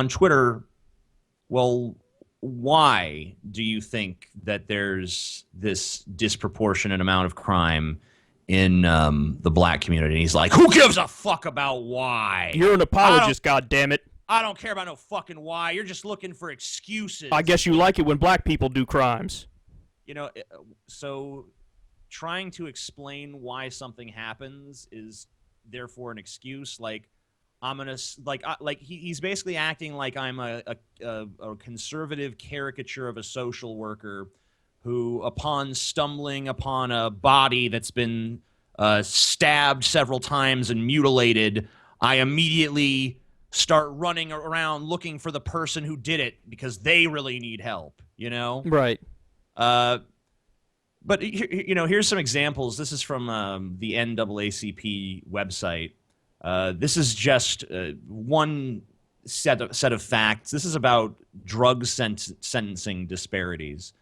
Twitter, well, why do you think that there's this disproportionate amount of crime in the black community? And he's like, who gives a fuck about why? You're an apologist, goddammit. I don't care about no fucking why. You're just looking for excuses. I guess you like it when black people do crimes. So trying to explain why something happens is therefore an excuse. Like, I'm gonna he's basically acting like I'm a conservative caricature of a social worker who, upon stumbling upon a body that's been stabbed several times and mutilated, I immediately start running around looking for the person who did it because they really need help. Right. But here's some examples. This is from the NAACP website. This is just one set of facts. This is about drug sentencing disparities.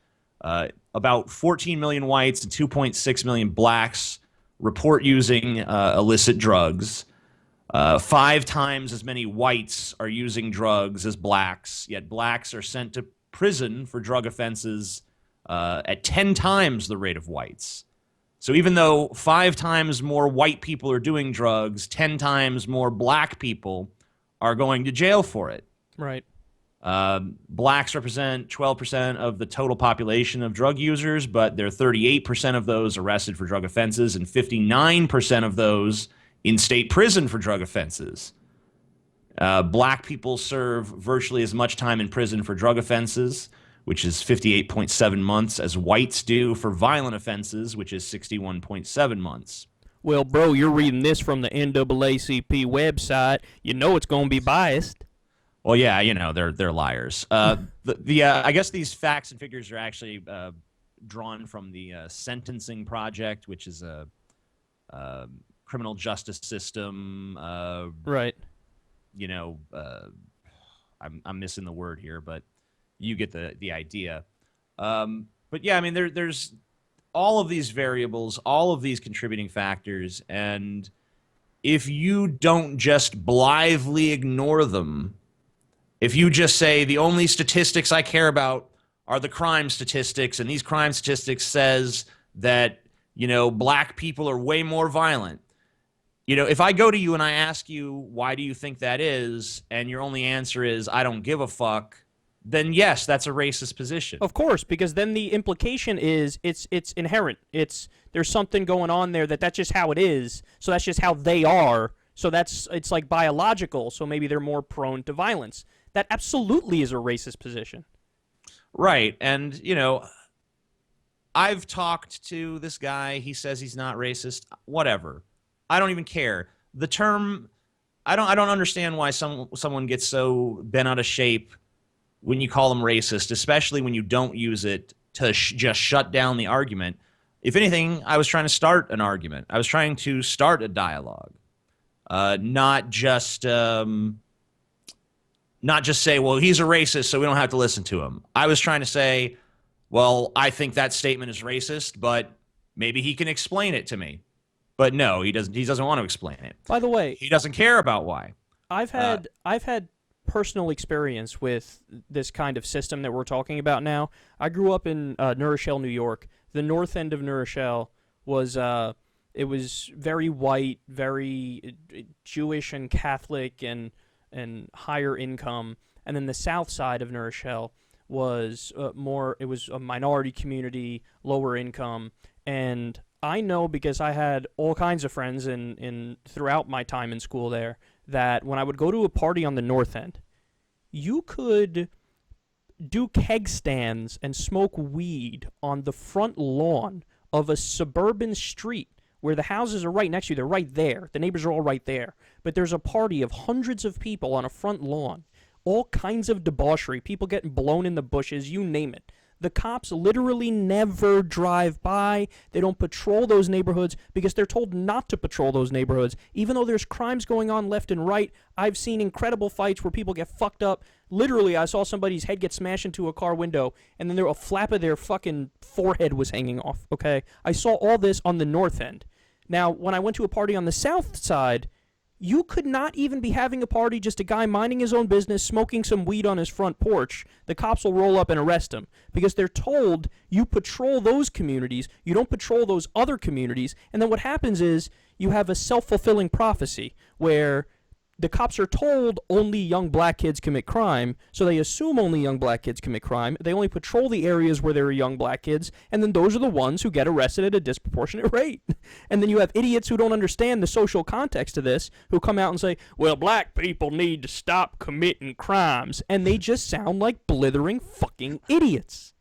About 14 million whites and 2.6 million blacks report using illicit drugs. 5 times as many whites are using drugs as blacks, yet blacks are sent to prison for drug offenses at 10 times the rate of whites. So even though 5 times more white people are doing drugs, 10 times more black people are going to jail for it. Right. Blacks represent 12% of the total population of drug users, but they're 38% of those arrested for drug offenses and 59% of those in state prison for drug offenses. Black people serve virtually as much time in prison for drug offenses, which is 58.7 months, as whites do for violent offenses, which is 61.7 months. Well, bro, you're reading this from the NAACP website. You know it's going to be biased. Well, yeah, you know, they're liars. I guess these facts and figures are actually drawn from the Sentencing Project, which is a criminal justice system. Right. You know, I'm missing the word here, but you get the idea. But yeah, I mean, there's all of these variables, all of these contributing factors, and if you don't just blithely ignore them, if you just say the only statistics I care about are the crime statistics, and these crime statistics says that, you know, black people are way more violent. You know, if I go to you and I ask you, why do you think that is, and your only answer is, I don't give a fuck, then yes, that's a racist position. Of course, because then the implication is it's inherent. There's something going on there that's just how it is. So that's just how they are. So it's like biological. So maybe they're more prone to violence. That absolutely is a racist position. Right. And, you know, I've talked to this guy. He says he's not racist. Whatever. I don't even care. The term, I don't understand why someone gets so bent out of shape when you call them racist, especially when you don't use it to just shut down the argument. If anything, I was trying to start an argument. I was trying to start a dialogue, not just say, well, he's a racist, so we don't have to listen to him. I was trying to say, well, I think that statement is racist, but maybe he can explain it to me. But no, he doesn't. He doesn't want to explain it. By the way, he doesn't care about why. I've had personal experience with this kind of system that we're talking about now. I grew up in New Rochelle, New York. The north end of New Rochelle was it was very white, very Jewish and Catholic and higher income, and then the south side of New Rochelle was more. It was a minority community, lower income, and I know because I had all kinds of friends in throughout my time in school there that when I would go to a party on the north end, you could do keg stands and smoke weed on the front lawn of a suburban street where the houses are right next to you. They're right there. The neighbors are all right there. But there's a party of hundreds of people on a front lawn, all kinds of debauchery, people getting blown in the bushes, you name it. The cops literally never drive by. They don't patrol those neighborhoods because they're told not to patrol those neighborhoods. Even though there's crimes going on left and right, I've seen incredible fights where people get fucked up. Literally, I saw somebody's head get smashed into a car window, and then a flap of their fucking forehead was hanging off, okay? I saw all this on the north end. Now, when I went to a party on the south side, you could not even be having a party, just a guy minding his own business, smoking some weed on his front porch. The cops will roll up and arrest him because they're told you patrol those communities, you don't patrol those other communities, and then what happens is you have a self-fulfilling prophecy where the cops are told only young black kids commit crime, so they assume only young black kids commit crime. They only patrol the areas where there are young black kids, and then those are the ones who get arrested at a disproportionate rate. And then you have idiots who don't understand the social context of this, who come out and say, well, black people need to stop committing crimes, and they just sound like blithering fucking idiots.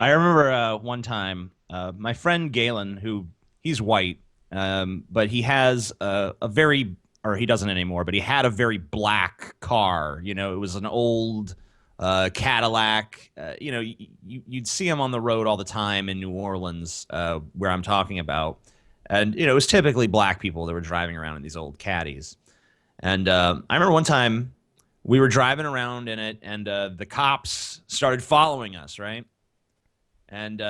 I remember one time, my friend Galen, he's white, but he has a very... or he doesn't anymore, but he had a very black car. You know, it was an old Cadillac. You know, you'd see him on the road all the time in New Orleans, where I'm talking about. And, you know, it was typically black people that were driving around in these old caddies. And I remember one time we were driving around in it, and the cops started following us, right? And,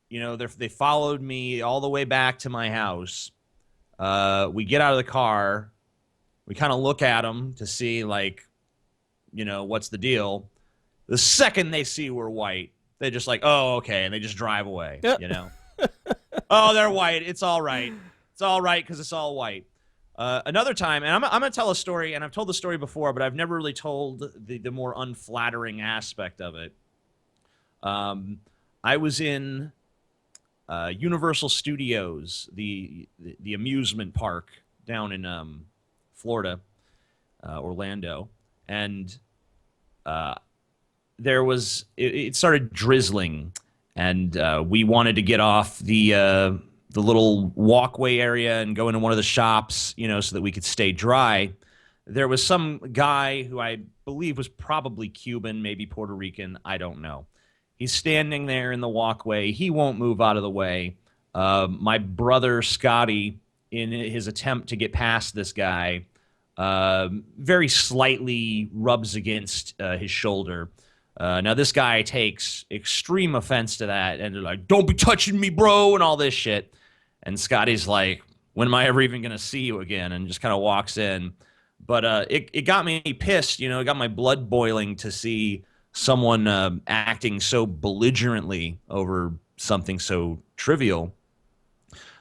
you know, they followed me all the way back to my house. We get out of the car, we kind of look at them to see, like, you know, what's the deal. The second they see we're white, They're just like, oh, okay, and they just drive away. Yep. You know, oh, they're white. It's all right. It's all right because it's all white. Another time, and I'm going to tell a story, and I've told the story before, but I've never really told the more unflattering aspect of it. I was in Universal Studios, the amusement park down in Florida, Orlando, and it started drizzling, and we wanted to get off the little walkway area and go into one of the shops, you know, so that we could stay dry. There was some guy who I believe was probably Cuban, maybe Puerto Rican, I don't know. He's standing there in the walkway. He won't move out of the way. My brother, Scotty, in his attempt to get past this guy, very slightly rubs against his shoulder. Now, this guy takes extreme offense to that, and they're like, don't be touching me, bro, and all this shit. And Scotty's like, when am I ever even going to see you again? And just kind of walks in. But it got me pissed, you know, it got my blood boiling to see someone acting so belligerently over something so trivial.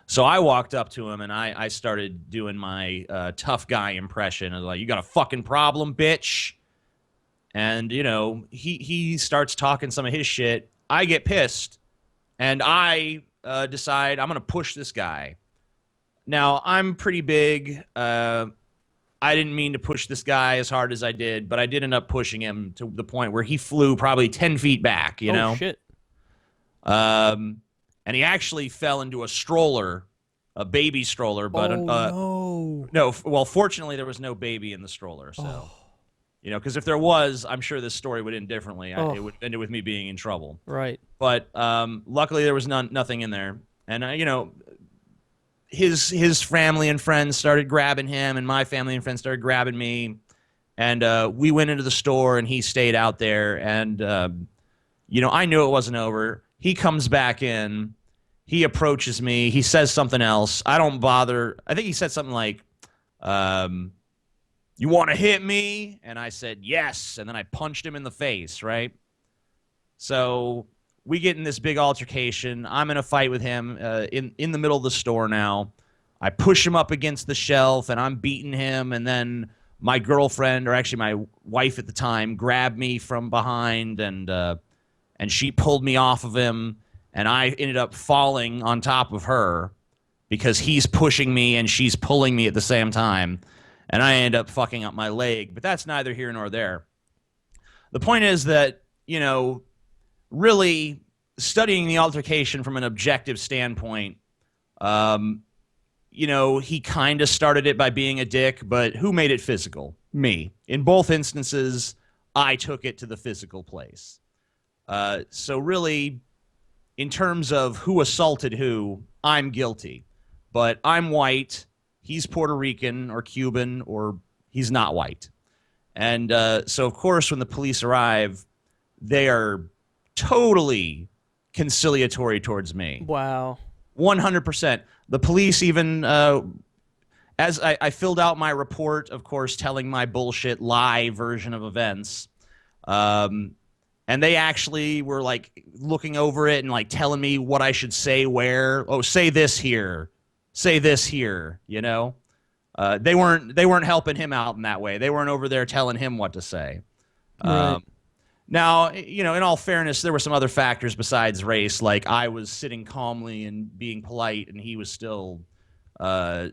So I walked up to him and I started doing my tough guy impression. I was like, you got a fucking problem, bitch? And, you know, he starts talking some of his shit. I get pissed and I decide I'm going to push this guy. Now, I'm pretty big. I didn't mean to push this guy as hard as I did, but I did end up pushing him to the point where he flew probably 10 feet back, you know? Oh, shit. And he actually fell into a stroller, a baby stroller. But no. Well, fortunately, there was no baby in the stroller. So, you know, because if there was, I'm sure this story would end differently. It would end with me being in trouble. Right. But luckily, there was nothing in there. And, you know, his family and friends started grabbing him, and my family and friends started grabbing me. And we went into the store, and he stayed out there. And, you know, I knew it wasn't over. He comes back in. He approaches me. He says something else. I don't bother. I think he said something like, you want to hit me? And I said, yes. And then I punched him in the face, right? So we get in this big altercation. I'm in a fight with him in the middle of the store now. I push him up against the shelf, and I'm beating him. And then my girlfriend, or actually my wife at the time, grabbed me from behind, and she pulled me off of him. And I ended up falling on top of her because he's pushing me and she's pulling me at the same time. And I end up fucking up my leg. But that's neither here nor there. The point is that, you know, really studying the altercation from an objective standpoint, you know, he kind of started it by being a dick, but who made it physical? Me. In both instances, I took it to the physical place. So really, in terms of who assaulted who, I'm guilty. But I'm white, he's Puerto Rican or Cuban, or he's not white. And so, of course, when the police arrive, they are totally conciliatory towards me. Wow. 100%. The police even, as I filled out my report, of course, telling my bullshit lie version of events, and they actually were like looking over it and like telling me what I should say where. Oh, say this here. Say this here, you know? They weren't helping him out in that way. They weren't over there telling him what to say. Right. Now, you know, in all fairness, there were some other factors besides race. Like I was sitting calmly and being polite, and he was still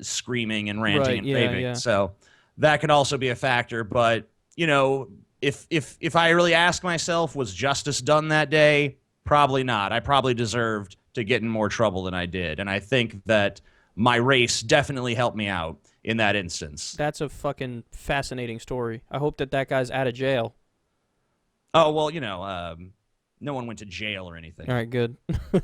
screaming and ranting and raving. Yeah. So that could also be a factor. But, you know, if I really ask myself, was justice done that day? Probably not. I probably deserved to get in more trouble than I did. And I think that my race definitely helped me out in that instance. That's a fucking fascinating story. I hope that guy's out of jail. Oh, well, you know, no one went to jail or anything. All right, good. I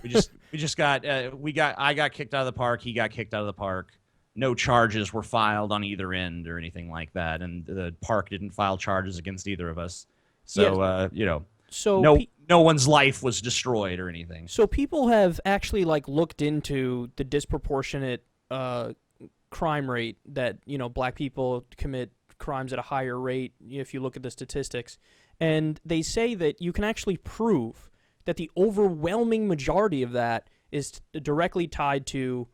got kicked out of the park. He got kicked out of the park. No charges were filed on either end or anything like that. And the park didn't file charges against either of us. So, yes. You know, so no one's life was destroyed or anything. So people have actually like looked into the disproportionate crime rate that, you know, black people commit crimes at a higher rate if you look at the statistics. And they say that you can actually prove that the overwhelming majority of that is directly tied to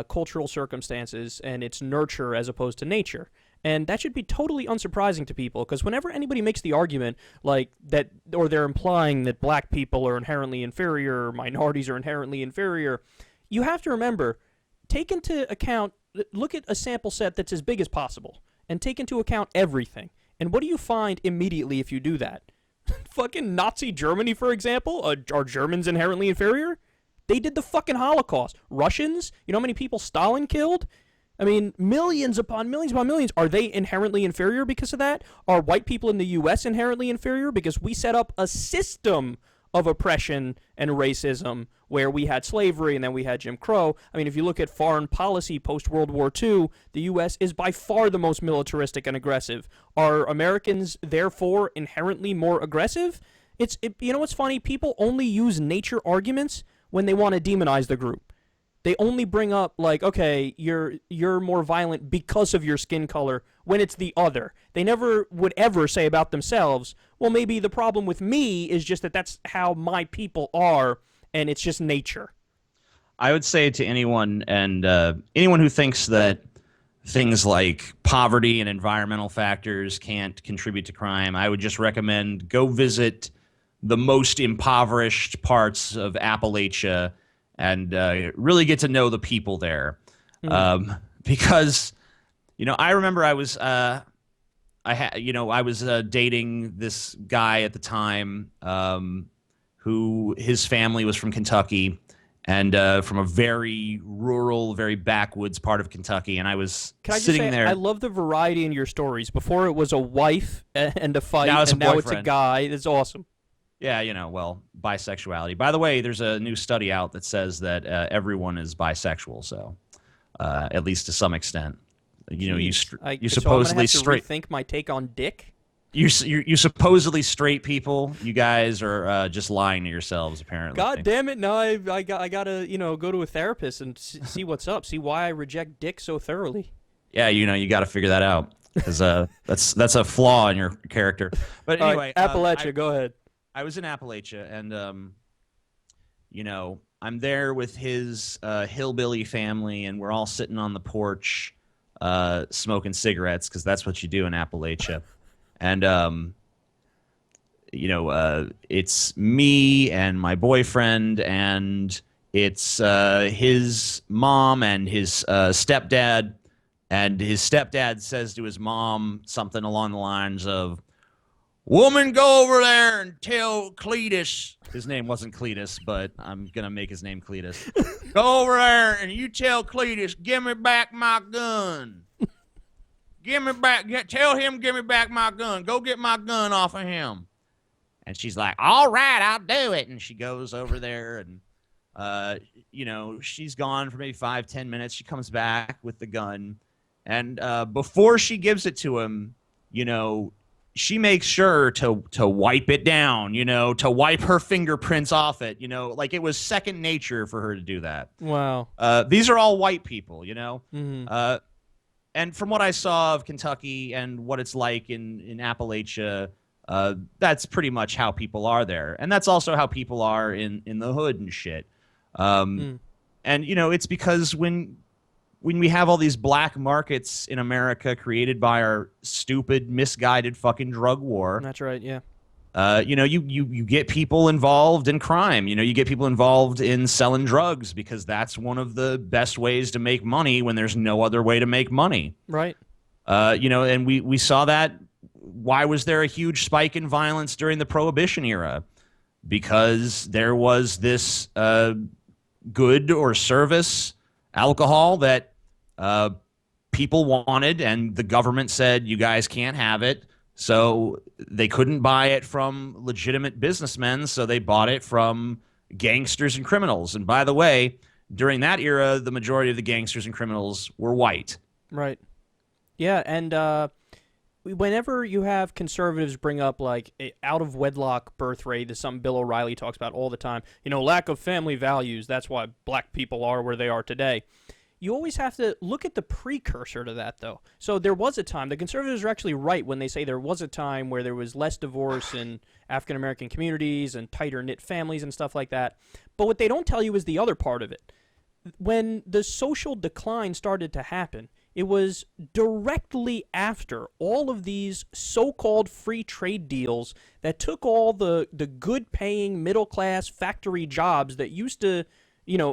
cultural circumstances and its nurture as opposed to nature. And that should be totally unsurprising to people, because whenever anybody makes the argument like that, or they're implying that black people are inherently inferior or minorities are inherently inferior, you have to remember, take into account, look at a sample set that's as big as possible, and take into account everything. And what do you find immediately if you do that? Fucking Nazi Germany, for example? Are Germans inherently inferior? They did the fucking Holocaust. Russians? You know how many people Stalin killed? I mean, millions upon millions upon millions. Are they inherently inferior because of that? Are white people in the U.S. inherently inferior because we set up a system of oppression and racism where we had slavery and then we had Jim Crow? I mean, if you look at foreign policy post-World War II, the U.S. is by far the most militaristic and aggressive. Are Americans, therefore, inherently more aggressive? You know what's funny? People only use nature arguments when they want to demonize the group. They only bring up, like, okay, you're more violent because of your skin color, when it's the other. They never would ever say about themselves, well, maybe the problem with me is just that that's how my people are, and it's just nature. I would say to anyone, and anyone who thinks that things like poverty and environmental factors can't contribute to crime, I would just recommend go visit the most impoverished parts of Appalachia and really get to know the people there. Because, I remember I was dating this guy at the time who his family was from Kentucky and from a very rural, very backwoods part of Kentucky, and I was sitting there. I love the variety in your stories. Before it was a wife and a fight, now and now it's a guy. It's awesome. Yeah, bisexuality. By the way, there's a new study out that says that everyone is bisexual, so at least to some extent. You supposedly straight. Think my take on dick. You supposedly straight people. You guys are just lying to yourselves, apparently. God damn it! Now I gotta go to a therapist and see what's up. See why I reject dick so thoroughly. Yeah, you got to figure that out, because that's a flaw in your character. But anyway, Appalachia, go ahead. I was in Appalachia, and I'm there with his hillbilly family, and we're all sitting on the porch smoking cigarettes, because that's what you do in Appalachia. And it's me and my boyfriend, and it's his mom and his stepdad, and his stepdad says to his mom something along the lines of, "Woman, go over there and tell Cletus." His name wasn't Cletus, but I'm going to make his name Cletus. "Go over there and you tell Cletus, give me back my gun. Give me back. Tell him, give me back my gun. Go get my gun off of him." And she's like, "All right, I'll do it." And she goes over there, and, she's gone for maybe 5-10 minutes. She comes back with the gun. And before she gives it to him, she makes sure to wipe it down, to wipe her fingerprints off it, like it was second nature for her to do that. Wow. These are all white people, Mm-hmm. And from what I saw of Kentucky and what it's like in Appalachia, that's pretty much how people are there. And that's also how people are in the hood and shit. And, it's because when we have all these black markets in America created by our stupid, misguided fucking drug war. That's right, yeah. You get people involved in crime. You get people involved in selling drugs, because that's one of the best ways to make money when there's no other way to make money. Right. And we saw that. Why was there a huge spike in violence during the Prohibition era? Because there was this good or service, alcohol, that people wanted, and the government said, you guys can't have it. So they couldn't buy it from legitimate businessmen, so they bought it from gangsters and criminals. And by the way, during that era, the majority of the gangsters and criminals were white. Right. Yeah, and whenever you have conservatives bring up, like, out-of-wedlock birth rate, that's something Bill O'Reilly talks about all the time, lack of family values, that's why black people are where they are today. you always have to look at the precursor to that, though. So there was a time, the conservatives are actually right when they say there was a time where there was less divorce in African-American communities and tighter-knit families and stuff like that. But what they don't tell you is the other part of it. When the social decline started to happen, it was directly after all of these so-called free trade deals that took all the good-paying, middle-class factory jobs that used to,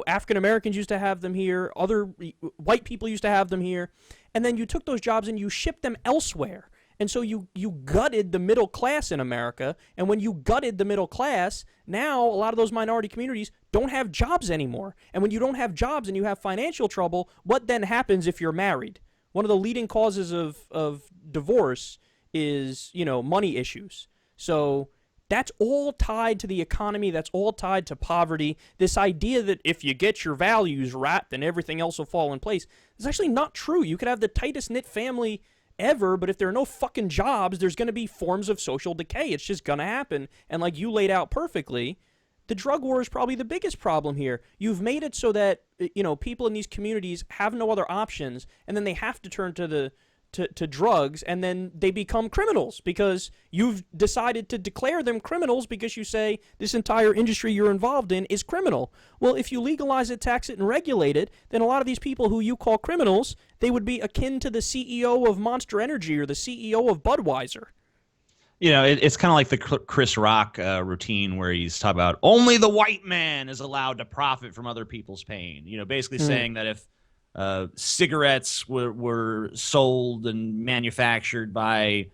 African Americans used to have them here, other white people used to have them here, and then you took those jobs and you shipped them elsewhere. And so you gutted the middle class in America, and when you gutted the middle class, now a lot of those minority communities don't have jobs anymore. And when you don't have jobs and you have financial trouble, what then happens if you're married? One of the leading causes of divorce is, money issues. So that's all tied to the economy. That's all tied to poverty. This idea that if you get your values right, then everything else will fall in place is actually not true. You could have the tightest knit family ever, but if there are no fucking jobs, there's going to be forms of social decay. It's just going to happen. And like you laid out perfectly, the drug war is probably the biggest problem here. You've made it so that, people in these communities have no other options, and then they have to turn to drugs, and then they become criminals because you've decided to declare them criminals because you say this entire industry you're involved in is criminal. Well, if you legalize it, tax it, and regulate it, then a lot of these people who you call criminals, they would be akin to the CEO of Monster Energy or the CEO of Budweiser. It's kind of like the Chris Rock routine where he's talking about only the white man is allowed to profit from other people's pain. Basically saying that if cigarettes were sold and manufactured by,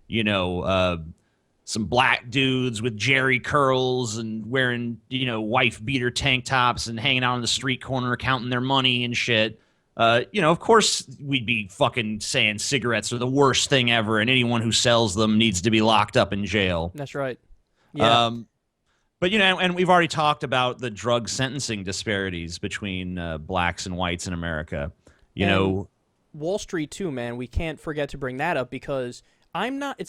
some black dudes with jerry curls and wearing, wife beater tank tops and hanging out on the street corner counting their money and shit. Of course we'd be fucking saying cigarettes are the worst thing ever and anyone who sells them needs to be locked up in jail. That's right. Yeah. But, and we've already talked about the drug sentencing disparities between blacks and whites in America. Wall Street too, man. We can't forget to bring that up because I'm not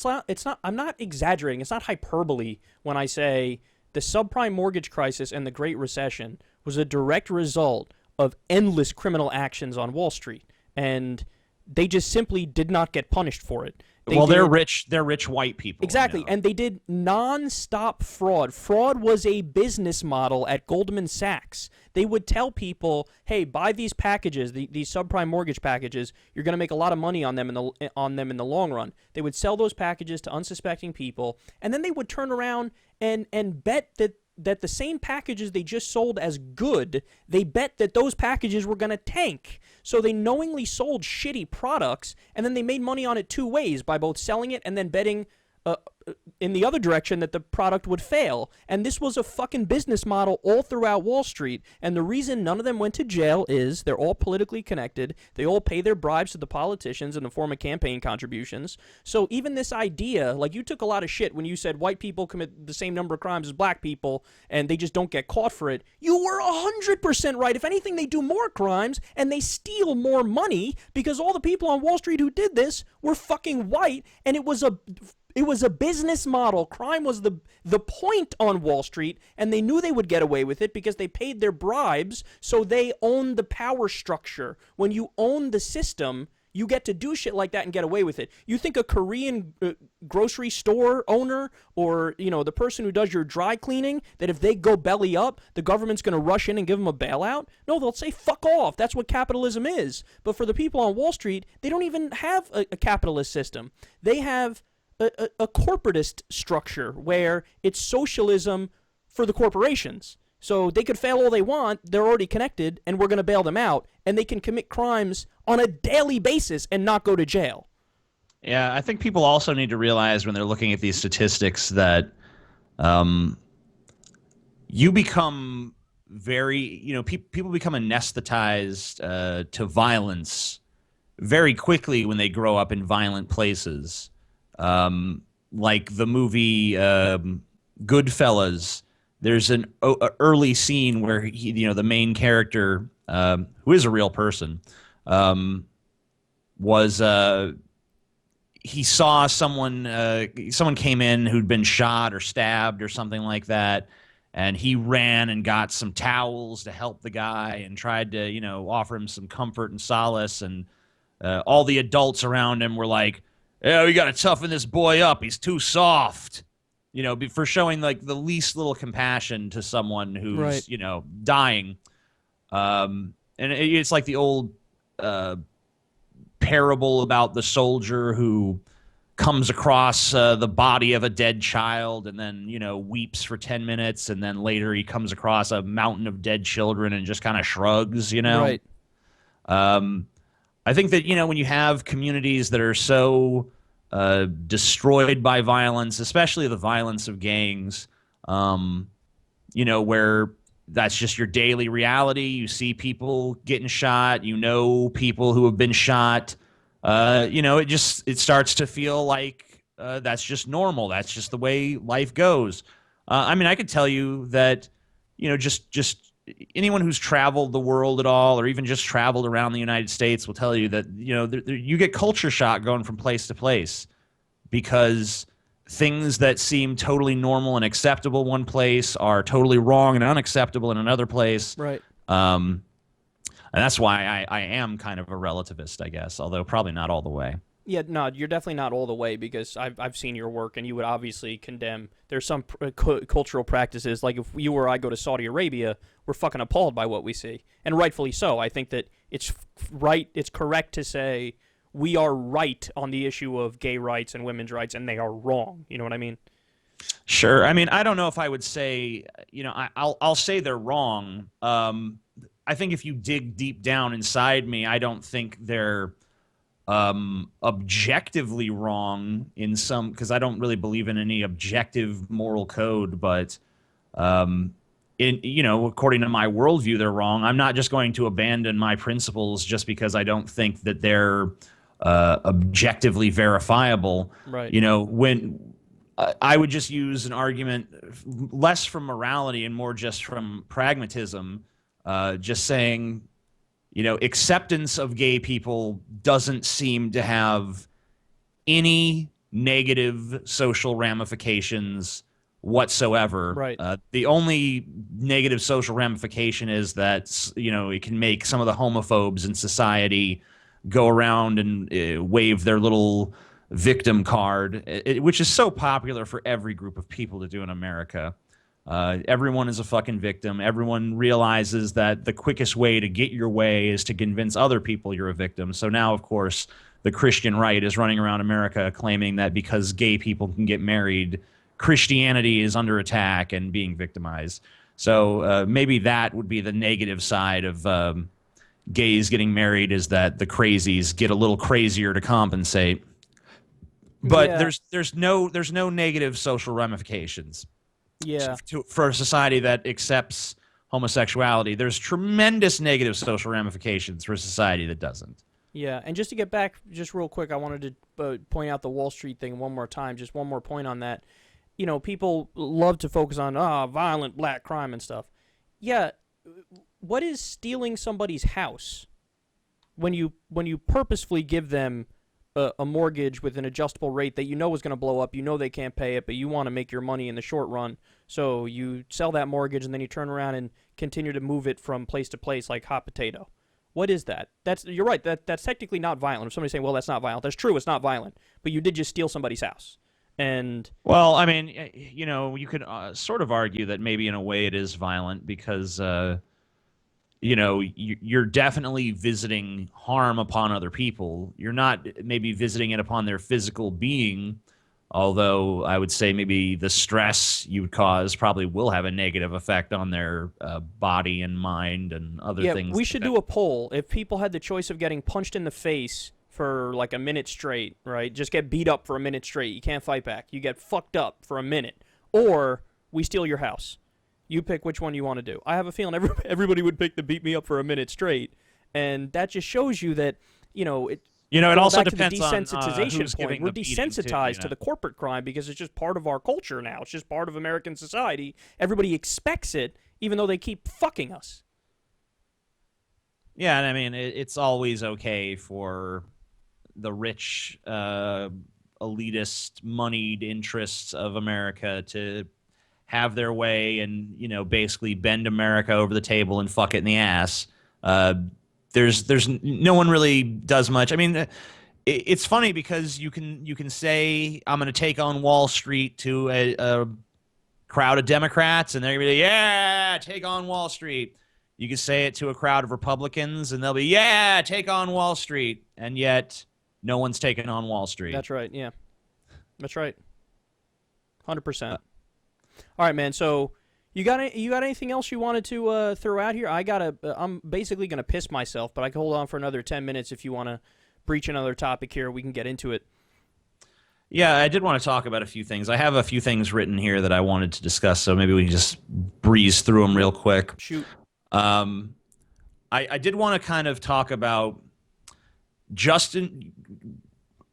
exaggerating. It's not hyperbole when I say the subprime mortgage crisis and the Great Recession was a direct result of endless criminal actions on Wall Street, and they just simply did not get punished for it. They're rich white people. Exactly, and they did non-stop fraud. Fraud was a business model at Goldman Sachs. They would tell people, hey, buy these packages, these subprime mortgage packages, you're going to make a lot of money on them in the long run. They would sell those packages to unsuspecting people, and then they would turn around and bet that the same packages they just sold as good, they bet that those packages were going to tank. So they knowingly sold shitty products, and then they made money on it two ways, by both selling it and then betting in the other direction that the product would fail. And this was a fucking business model all throughout Wall Street. And the reason none of them went to jail is they're all politically connected. They all pay their bribes to the politicians in the form of campaign contributions. So even this idea, like you took a lot of shit when you said white people commit the same number of crimes as black people and they just don't get caught for it. You were 100% right. If anything, they do more crimes and they steal more money because all the people on Wall Street who did this were fucking white, and it was a business model. Crime was the point on Wall Street, and they knew they would get away with it because they paid their bribes, so they owned the power structure. When you own the system, you get to do shit like that and get away with it. You think a Korean grocery store owner or, the person who does your dry cleaning, that if they go belly up, the government's going to rush in and give them a bailout? No, they'll say, fuck off. That's what capitalism is. But for the people on Wall Street, they don't even have a capitalist system. They have a corporatist structure where it's socialism for the corporations. So they could fail all they want, they're already connected, and we're going to bail them out, and they can commit crimes on a daily basis and not go to jail. Yeah, I think people also need to realize when they're looking at these statistics that you become people become anesthetized to violence very quickly when they grow up in violent places. Like the movie Goodfellas, there's an early scene where the main character, who is a real person, he saw someone came in who'd been shot or stabbed or something like that, and he ran and got some towels to help the guy and tried to, offer him some comfort and solace. And all the adults around him were like, "Yeah, we got to toughen this boy up. He's too soft." For showing like the least little compassion to someone who's, Right. dying. And it's like the old parable about the soldier who comes across the body of a dead child and then, weeps for 10 minutes. And then later he comes across a mountain of dead children and just kind of shrugs, Right. I think that, when you have communities that are so destroyed by violence, especially the violence of gangs, where that's just your daily reality. You see people getting shot, people who have been shot. It starts to feel like that's just normal. That's just the way life goes. I could tell you that, just anyone who's traveled the world at all, or even just traveled around the United States, will tell you that, you get culture shock going from place to place because things that seem totally normal and acceptable one place are totally wrong and unacceptable in another place. Right. And that's why I am kind of a relativist, I guess, although probably not all the way. Yeah, no, you're definitely not all the way, because I've seen your work, and you would obviously condemn. There's some cultural practices, like if you or I go to Saudi Arabia, we're fucking appalled by what we see, and rightfully so. I think that it's correct to say we are right on the issue of gay rights and women's rights, and they are wrong. You know what I mean? Sure. I don't know if I would say, I'll say they're wrong. I think if you dig deep down inside me, I don't think they're objectively wrong in some, because I don't really believe in any objective moral code, but according to my worldview, they're wrong. I'm not just going to abandon my principles just because I don't think that they're objectively verifiable. Right. When I would just use an argument less from morality and more just from pragmatism, just saying, acceptance of gay people doesn't seem to have any negative social ramifications whatsoever. Right. The only negative social ramification is that, it can make some of the homophobes in society go around and wave their little victim card, which is so popular for every group of people to do in America. Everyone is a fucking victim. Everyone realizes that the quickest way to get your way is to convince other people you're a victim. So now, of course, the Christian right is running around America claiming that because gay people can get married, Christianity is under attack and being victimized. So maybe that would be the negative side of gays getting married, is that the crazies get a little crazier to compensate. But Yeah. there's no negative social ramifications. Yeah. For a society that accepts homosexuality. There's tremendous negative social ramifications for a society that doesn't. Yeah, and just to get back, just real quick, I wanted to point out the Wall Street thing one more time. Just one more point on that. People love to focus on violent black crime and stuff. Yeah, what is stealing somebody's house when you purposefully give them a mortgage with an adjustable rate that is going to blow up, they can't pay it, but you want to make your money in the short run, so you sell that mortgage and then you turn around and continue to move it from place to place like hot potato. What is that? You're right, that's technically not violent. If somebody's saying, well, that's not violent, that's true, it's not violent, but you did just steal somebody's house. And well, you could sort of argue that maybe in a way it is violent because you're definitely visiting harm upon other people. You're not maybe visiting it upon their physical being, although I would say maybe the stress you would cause probably will have a negative effect on their body and mind and other things. Yeah, we should do a poll. If people had the choice of getting punched in the face for like a minute straight, right? Just get beat up for a minute straight. You can't fight back. You get fucked up for a minute. Or we steal your house. You pick which one you want to do. I have a feeling everybody would pick the beat me up for a minute straight, and that just shows you that it also back depends to the on desensitization who's point. giving We're the beating desensitized too, to the corporate crime because it's just part of our culture now. It's just part of American society. Everybody expects it, even though they keep fucking us. Yeah, and it's always okay for the rich, elitist, moneyed interests of America to have their way and, you know, basically bend America over the table and fuck it in the ass. There's no one really does much. I mean, it's funny because you can say I'm going to take on Wall Street to a crowd of Democrats, and they're going to be like, yeah, take on Wall Street. You can say it to a crowd of Republicans, and they'll be, yeah, take on Wall Street. And yet, no one's taken on Wall Street. That's right. Yeah, that's right. 100%. All right, man. So you got anything else you wanted to throw out here? I'm basically gonna piss myself, but I can hold on for another 10 minutes if you want to breach another topic here. We can get into it. Yeah, I did want to talk about a few things. I have a few things written here that I wanted to discuss, so maybe we can just breeze through them real quick. Shoot. I did want to kind of talk about Justin.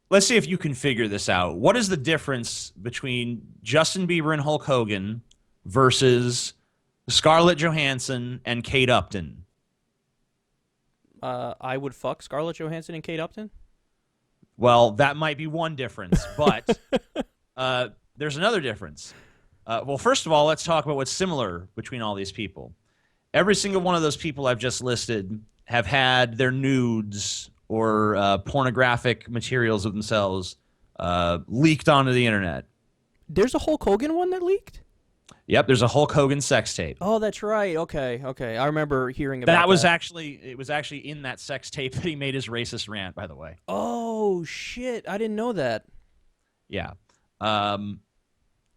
Let's see if you can figure this out. What is the difference between Justin Bieber and Hulk Hogan versus Scarlett Johansson and Kate Upton? I would fuck Scarlett Johansson and Kate Upton? Well, that might be one difference, but there's another difference. Well, first of all, let's talk about what's similar between all these people. Every single one of those people I've just listed have had their nudes or pornographic materials of themselves leaked onto the internet. There's a Hulk Hogan one that leaked? Yep, there's a Hulk Hogan sex tape. Oh, that's right. Okay. I remember hearing about that. It was actually in that sex tape that he made his racist rant, by the way. Oh, shit. I didn't know that. Yeah.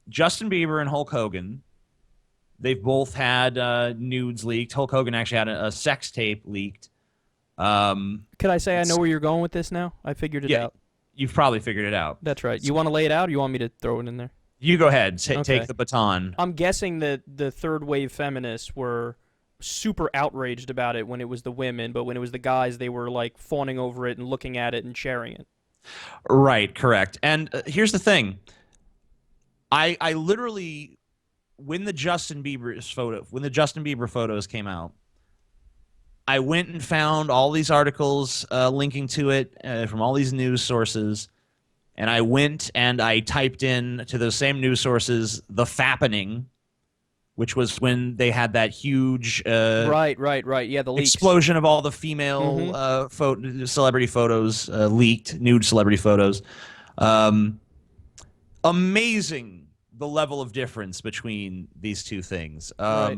Justin Bieber and Hulk Hogan, they've both had nudes leaked. Hulk Hogan actually had a sex tape leaked. Could I say I know where you're going with this now? I figured it out. You've probably figured it out. That's right. You want to lay it out, or you want me to throw it in there? You go ahead. Okay. Take the baton. I'm guessing that the third wave feminists were super outraged about it when it was the women, but when it was the guys, they were like fawning over it and looking at it and sharing it. Right, correct. And here's the thing. I literally, when the Justin Bieber photos came out, I went and found all these articles linking to it from all these news sources, and I went and I typed in to those same news sources the fappening, which was when they had that huge right. Yeah, the leaks. Explosion of all the female celebrity photos leaked, nude celebrity photos. Amazing the level of difference between these two things. Right.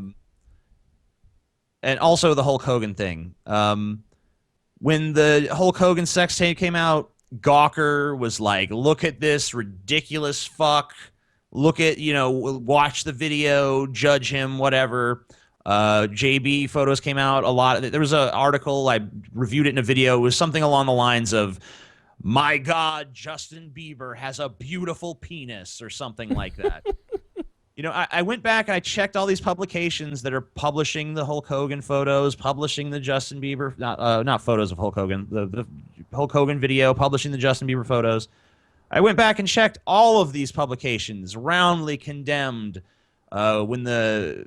And also the Hulk Hogan thing. When the Hulk Hogan sex tape came out, Gawker was like, look at this ridiculous fuck. Look at, watch the video, judge him, whatever. JB photos came out a lot. There was an article, I reviewed it in a video. It was something along the lines of, my God, Justin Bieber has a beautiful penis or something like that. I went back and I checked all these publications that are publishing the Hulk Hogan photos, publishing the Justin Bieber, not photos of Hulk Hogan, the Hulk Hogan video, publishing the Justin Bieber photos. I went back and checked all of these publications, roundly condemned when the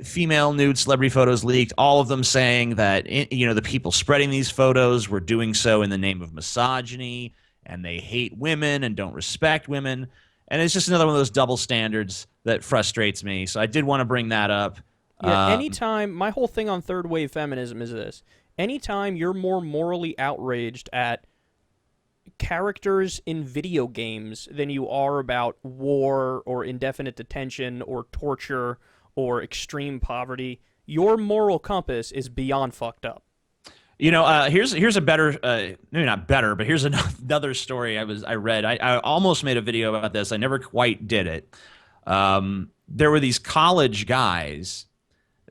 female nude celebrity photos leaked, all of them saying that, the people spreading these photos were doing so in the name of misogyny, and they hate women and don't respect women. And it's just another one of those double standards that frustrates me. So I did want to bring that up. Yeah, anytime, my whole thing on third wave feminism is this. Anytime you're more morally outraged at characters in video games than you are about war or indefinite detention or torture or extreme poverty, your moral compass is beyond fucked up. Here's a better, maybe not better, but here's another story I read. I almost made a video about this. I never quite did it. There were these college guys.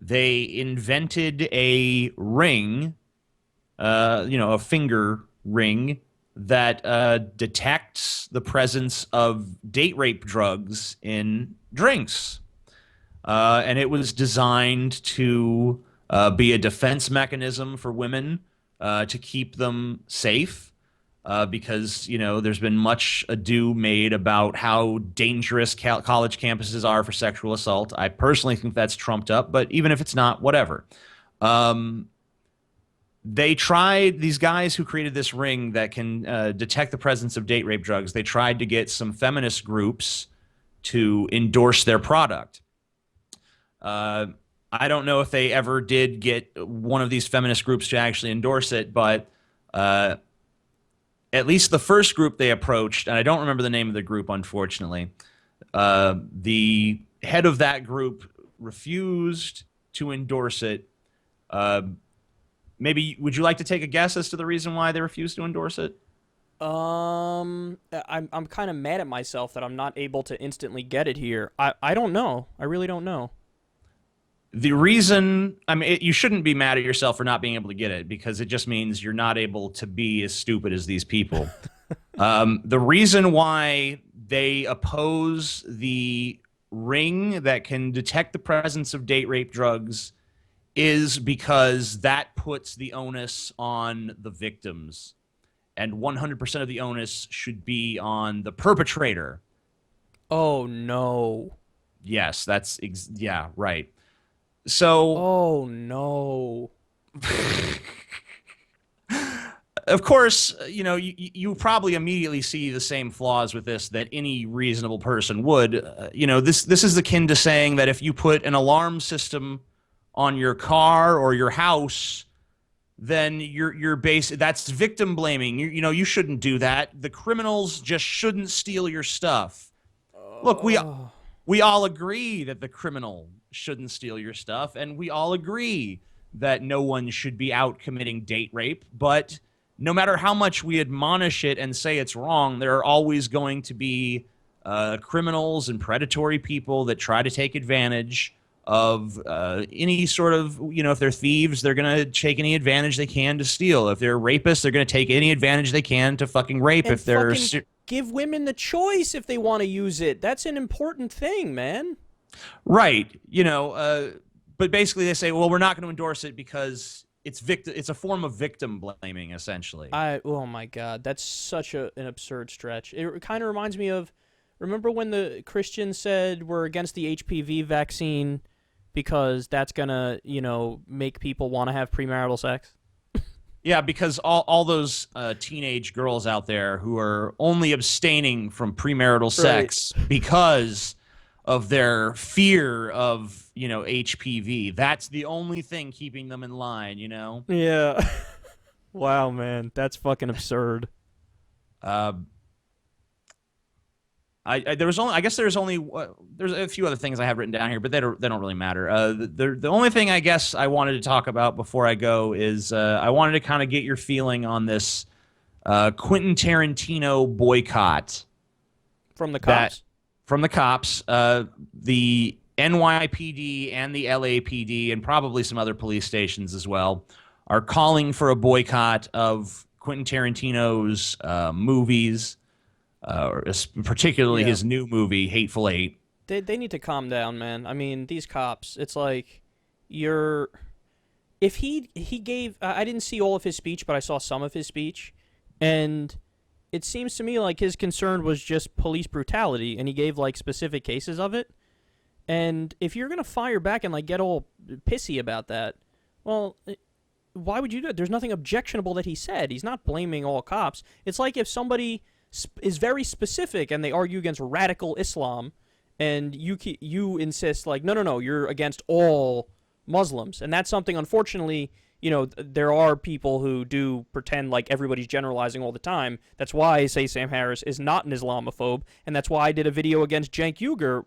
They invented a ring, a finger ring that detects the presence of date rape drugs in drinks. And it was designed to be a defense mechanism for women to keep them safe because, there's been much ado made about how dangerous college campuses are for sexual assault. I personally think that's trumped up, but even if it's not, whatever. These guys who created this ring that can detect the presence of date rape drugs, they tried to get some feminist groups to endorse their product. I don't know if they ever did get one of these feminist groups to actually endorse it, but at least the first group they approached, and I don't remember the name of the group, unfortunately, the head of that group refused to endorse it. Maybe would you like to take a guess as to the reason why they refused to endorse it? I'm kind of mad at myself that I'm not able to instantly get it here. I don't know. I really don't know. The reason, I mean, you shouldn't be mad at yourself for not being able to get it, because it just means you're not able to be as stupid as these people. The reason why they oppose the ring that can detect the presence of date rape drugs is because that puts the onus on the victims. And 100% of the onus should be on the perpetrator. Oh, no. Yes, yeah, right. So, oh no. Of course, you probably immediately see the same flaws with this that any reasonable person would. This is akin to saying that if you put an alarm system on your car or your house, then that's victim blaming. You shouldn't do that. The criminals just shouldn't steal your stuff. Look, we all agree that the criminal shouldn't steal your stuff, and we all agree that no one should be out committing date rape, but no matter how much we admonish it and say it's wrong, there are always going to be criminals and predatory people that try to take advantage of any sort of, if they're thieves, they're going to take any advantage they can to steal. If they're rapists, they're going to take any advantage they can to fucking rape. And if they're give women the choice if they want to use it. That's an important thing, man. Right. But basically they say, well, we're not going to endorse it because it's a form of victim blaming, essentially. Oh my God, that's such an absurd stretch. It kind of reminds me of, remember when the Christians said we're against the HPV vaccine because that's gonna, make people want to have premarital sex? Yeah, because all those teenage girls out there who are only abstaining from premarital sex because of their fear of, HPV. That's the only thing keeping them in line, Yeah. Wow, man. That's fucking absurd. There's a few other things I have written down here, but they don't really matter. The only thing I guess I wanted to talk about before I go is I wanted to kind of get your feeling on this Quentin Tarantino boycott. From the cops? From the cops. The NYPD and the LAPD and probably some other police stations as well are calling for a boycott of Quentin Tarantino's movies. Particularly his new movie, Hateful Eight. They need to calm down, man. I mean, these cops, it's like, if he gave, I didn't see all of his speech, but I saw some of his speech, and it seems to me like his concern was just police brutality, and he gave, specific cases of it. And if you're going to fire back and, get all pissy about that, well, why would you do it? There's nothing objectionable that he said. He's not blaming all cops. It's like if somebody is very specific and they argue against radical Islam, and you insist no, you're against all Muslims, and that's something, unfortunately, there are people who do pretend like everybody's generalizing all the time. That's why I say Sam Harris is not an Islamophobe, and that's why I did a video against Cenk Uygur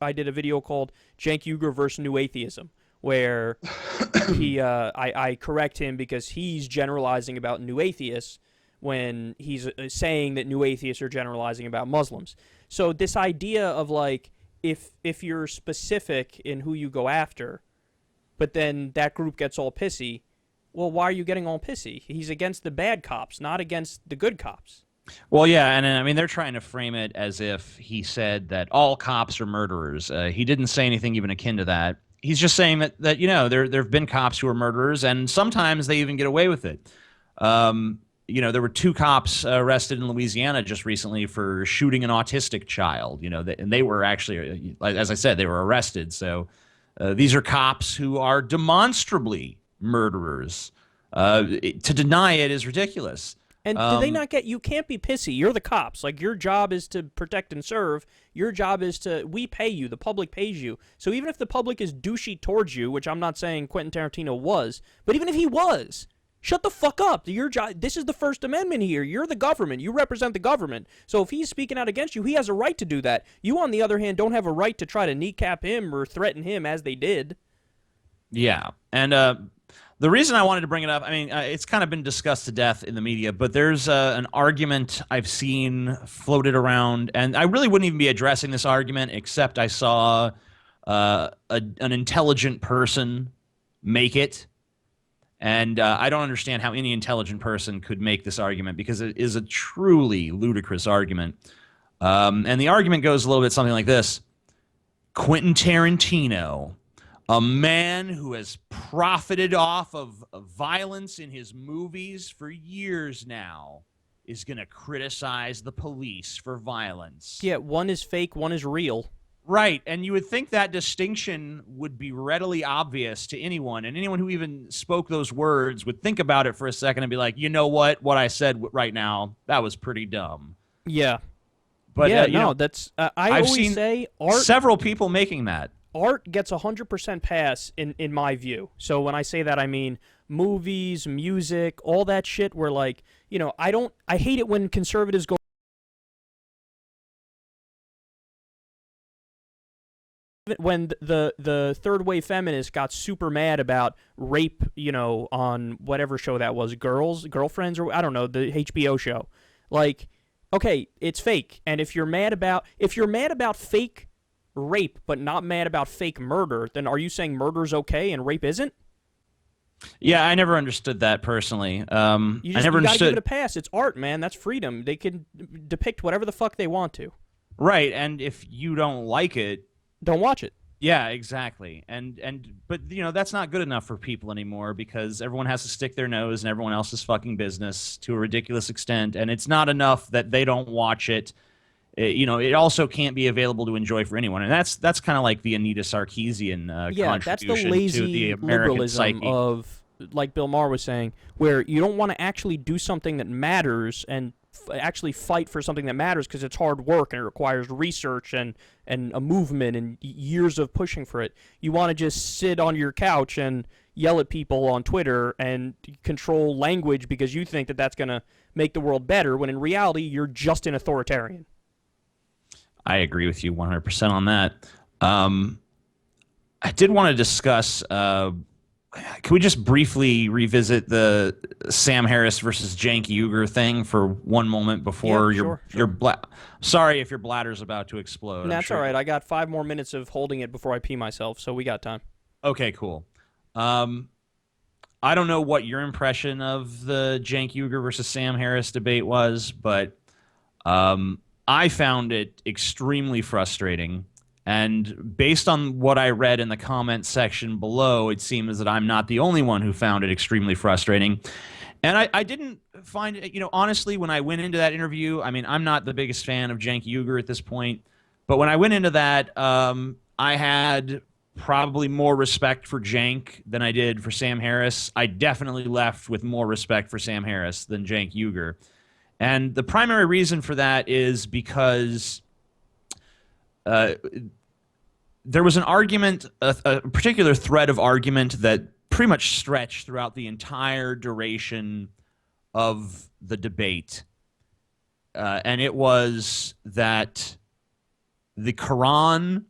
I did a video called Cenk Uygur versus New Atheism, where I correct him because he's generalizing about New Atheists when he's saying that New Atheists are generalizing about Muslims. So this idea of if you're specific in who you go after, but then that group gets all pissy, well, why are you getting all pissy? He's against the bad cops, not against the good cops. Well, yeah, and I mean, they're trying to frame it as if he said that all cops are murderers. He didn't say anything even akin to that. He's just saying that there have been cops who are murderers, and sometimes they even get away with it. There were 2 cops arrested in Louisiana just recently for shooting an autistic child, and they were actually, as I said, they were arrested. So these are cops who are demonstrably murderers. To deny it is ridiculous. And do they not get, you can't be pissy. You're the cops. Like, your job is to protect and serve. Your job is to, we pay you. The public pays you. So even if the public is douchey towards you, which I'm not saying Quentin Tarantino was, but even if he was, shut the fuck up. Your job, this is the First Amendment here. You're the government. You represent the government. So if he's speaking out against you, he has a right to do that. You, on the other hand, don't have a right to try to kneecap him or threaten him as they did. Yeah. And the reason I wanted to bring it up, I mean, it's kind of been discussed to death in the media, but there's an argument I've seen floated around, and I really wouldn't even be addressing this argument except I saw an intelligent person make it. And I don't understand how any intelligent person could make this argument because it is a truly ludicrous argument. And the argument goes a little bit something like this. Quentin Tarantino, a man who has profited off of violence in his movies for years now, is going to criticize the police for violence. Yeah, one is fake, one is real. Right, and you would think that distinction would be readily obvious to anyone, and anyone who even spoke those words would think about it for a second and be like, you know what I said right now, that was pretty dumb. Yeah. But yeah, no, that's, I I've always seen say art... several people making that. Art gets 100% pass in my view. So when I say that, I mean movies, music, all that shit where, like, you know, I hate it when conservatives go when the third wave feminists got super mad about rape, you know, on whatever show that was, Girlfriends, or I don't know, the HBO show. Like, okay, it's fake. And if you're mad about fake rape but not mad about fake murder, then are you saying murder's okay and rape isn't? Yeah, I never understood that personally. I never you gotta understood. give it a pass. It's art, man. That's freedom. They can depict whatever the fuck they want to. Right, and if you don't like it, don't watch it. Yeah, exactly. But you know, that's not good enough for people anymore because everyone has to stick their nose in everyone else's fucking business to a ridiculous extent, and it's not enough that they don't watch it. You know, it also can't be available to enjoy for anyone, and that's kind of like the Anita Sarkeesian yeah, that's the lazy to the American liberalism psyche. Of, like Bill Maher was saying, where you don't want to actually do something that matters and actually fight for something that matters because it's hard work and it requires research and a movement and years of pushing for it. You want to just sit on your couch and yell at people on Twitter and control language because you think that that's going to make the world better, when in reality you're just an authoritarian. I agree with you 100% on that. I did want to discuss, can we just briefly revisit the Sam Harris versus Cenk Uygur thing for one moment before sure. Sorry if your bladder's about to explode. That's all right. I got 5 more minutes of holding it before I pee myself, so we got time. Okay, cool. I don't know what your impression of the Cenk Uygur versus Sam Harris debate was, but I found it extremely frustrating. And based on what I read in the comment section below, it seems that I'm not the only one who found it extremely frustrating. And I didn't find it, you know, honestly, when I went into that interview, I mean, I'm not the biggest fan of Cenk Uygur at this point, but when I went into that, I had probably more respect for Cenk than I did for Sam Harris. I definitely left with more respect for Sam Harris than Cenk Uygur. And the primary reason for that is because there was an argument, a particular thread of argument that pretty much stretched throughout the entire duration of the debate. And it was that the Quran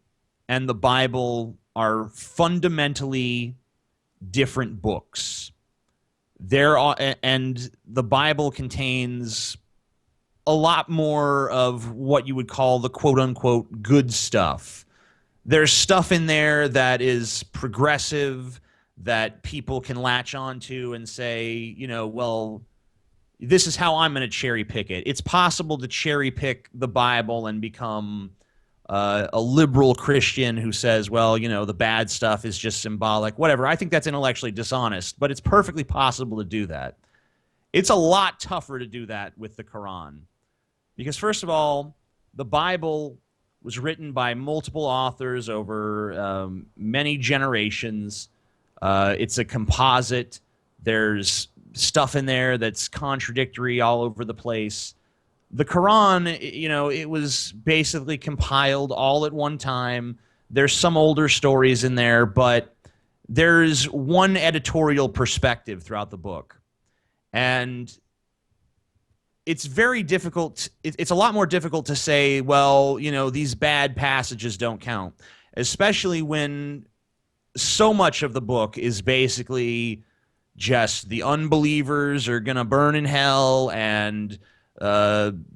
and the Bible are fundamentally different books. And the Bible contains a lot more of what you would call the quote-unquote good stuff. There's stuff in there that is progressive, that people can latch onto and say, you know, well, this is how I'm going to cherry pick it. It's possible to cherry pick the Bible and become a liberal Christian who says, well, you know, the bad stuff is just symbolic, whatever. I think that's intellectually dishonest, but it's perfectly possible to do that. It's a lot tougher to do that with the Quran. Because first of all, the Bible was written by multiple authors over many generations. It's a composite. There's stuff in there that's contradictory all over the place. The Quran, you know, it was basically compiled all at one time. There's some older stories in there, but there's one editorial perspective throughout the book. And it's very difficult. It's a lot more difficult to say, well, you know, these bad passages don't count, especially when so much of the book is basically just the unbelievers are going to burn in hell, and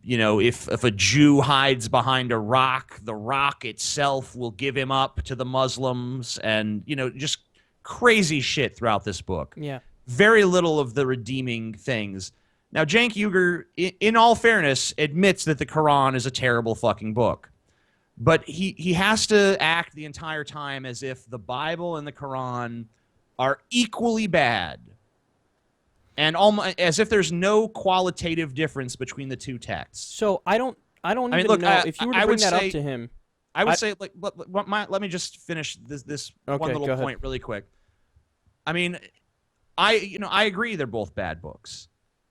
you know, if a Jew hides behind a rock, the rock itself will give him up to the Muslims, and, you know, just crazy shit throughout this book. Yeah. Very little of the redeeming things. Now, Cenk Uygur, in all fairness, admits that the Quran is a terrible fucking book. But he has to act the entire time as if the Bible and the Quran are equally bad, and as if there's no qualitative difference between the two texts. So I don't even look, know if you were to bring that up to him. I would say, like, let me just finish this Okay, one go little ahead. point really quick. I mean, I agree they're both bad books.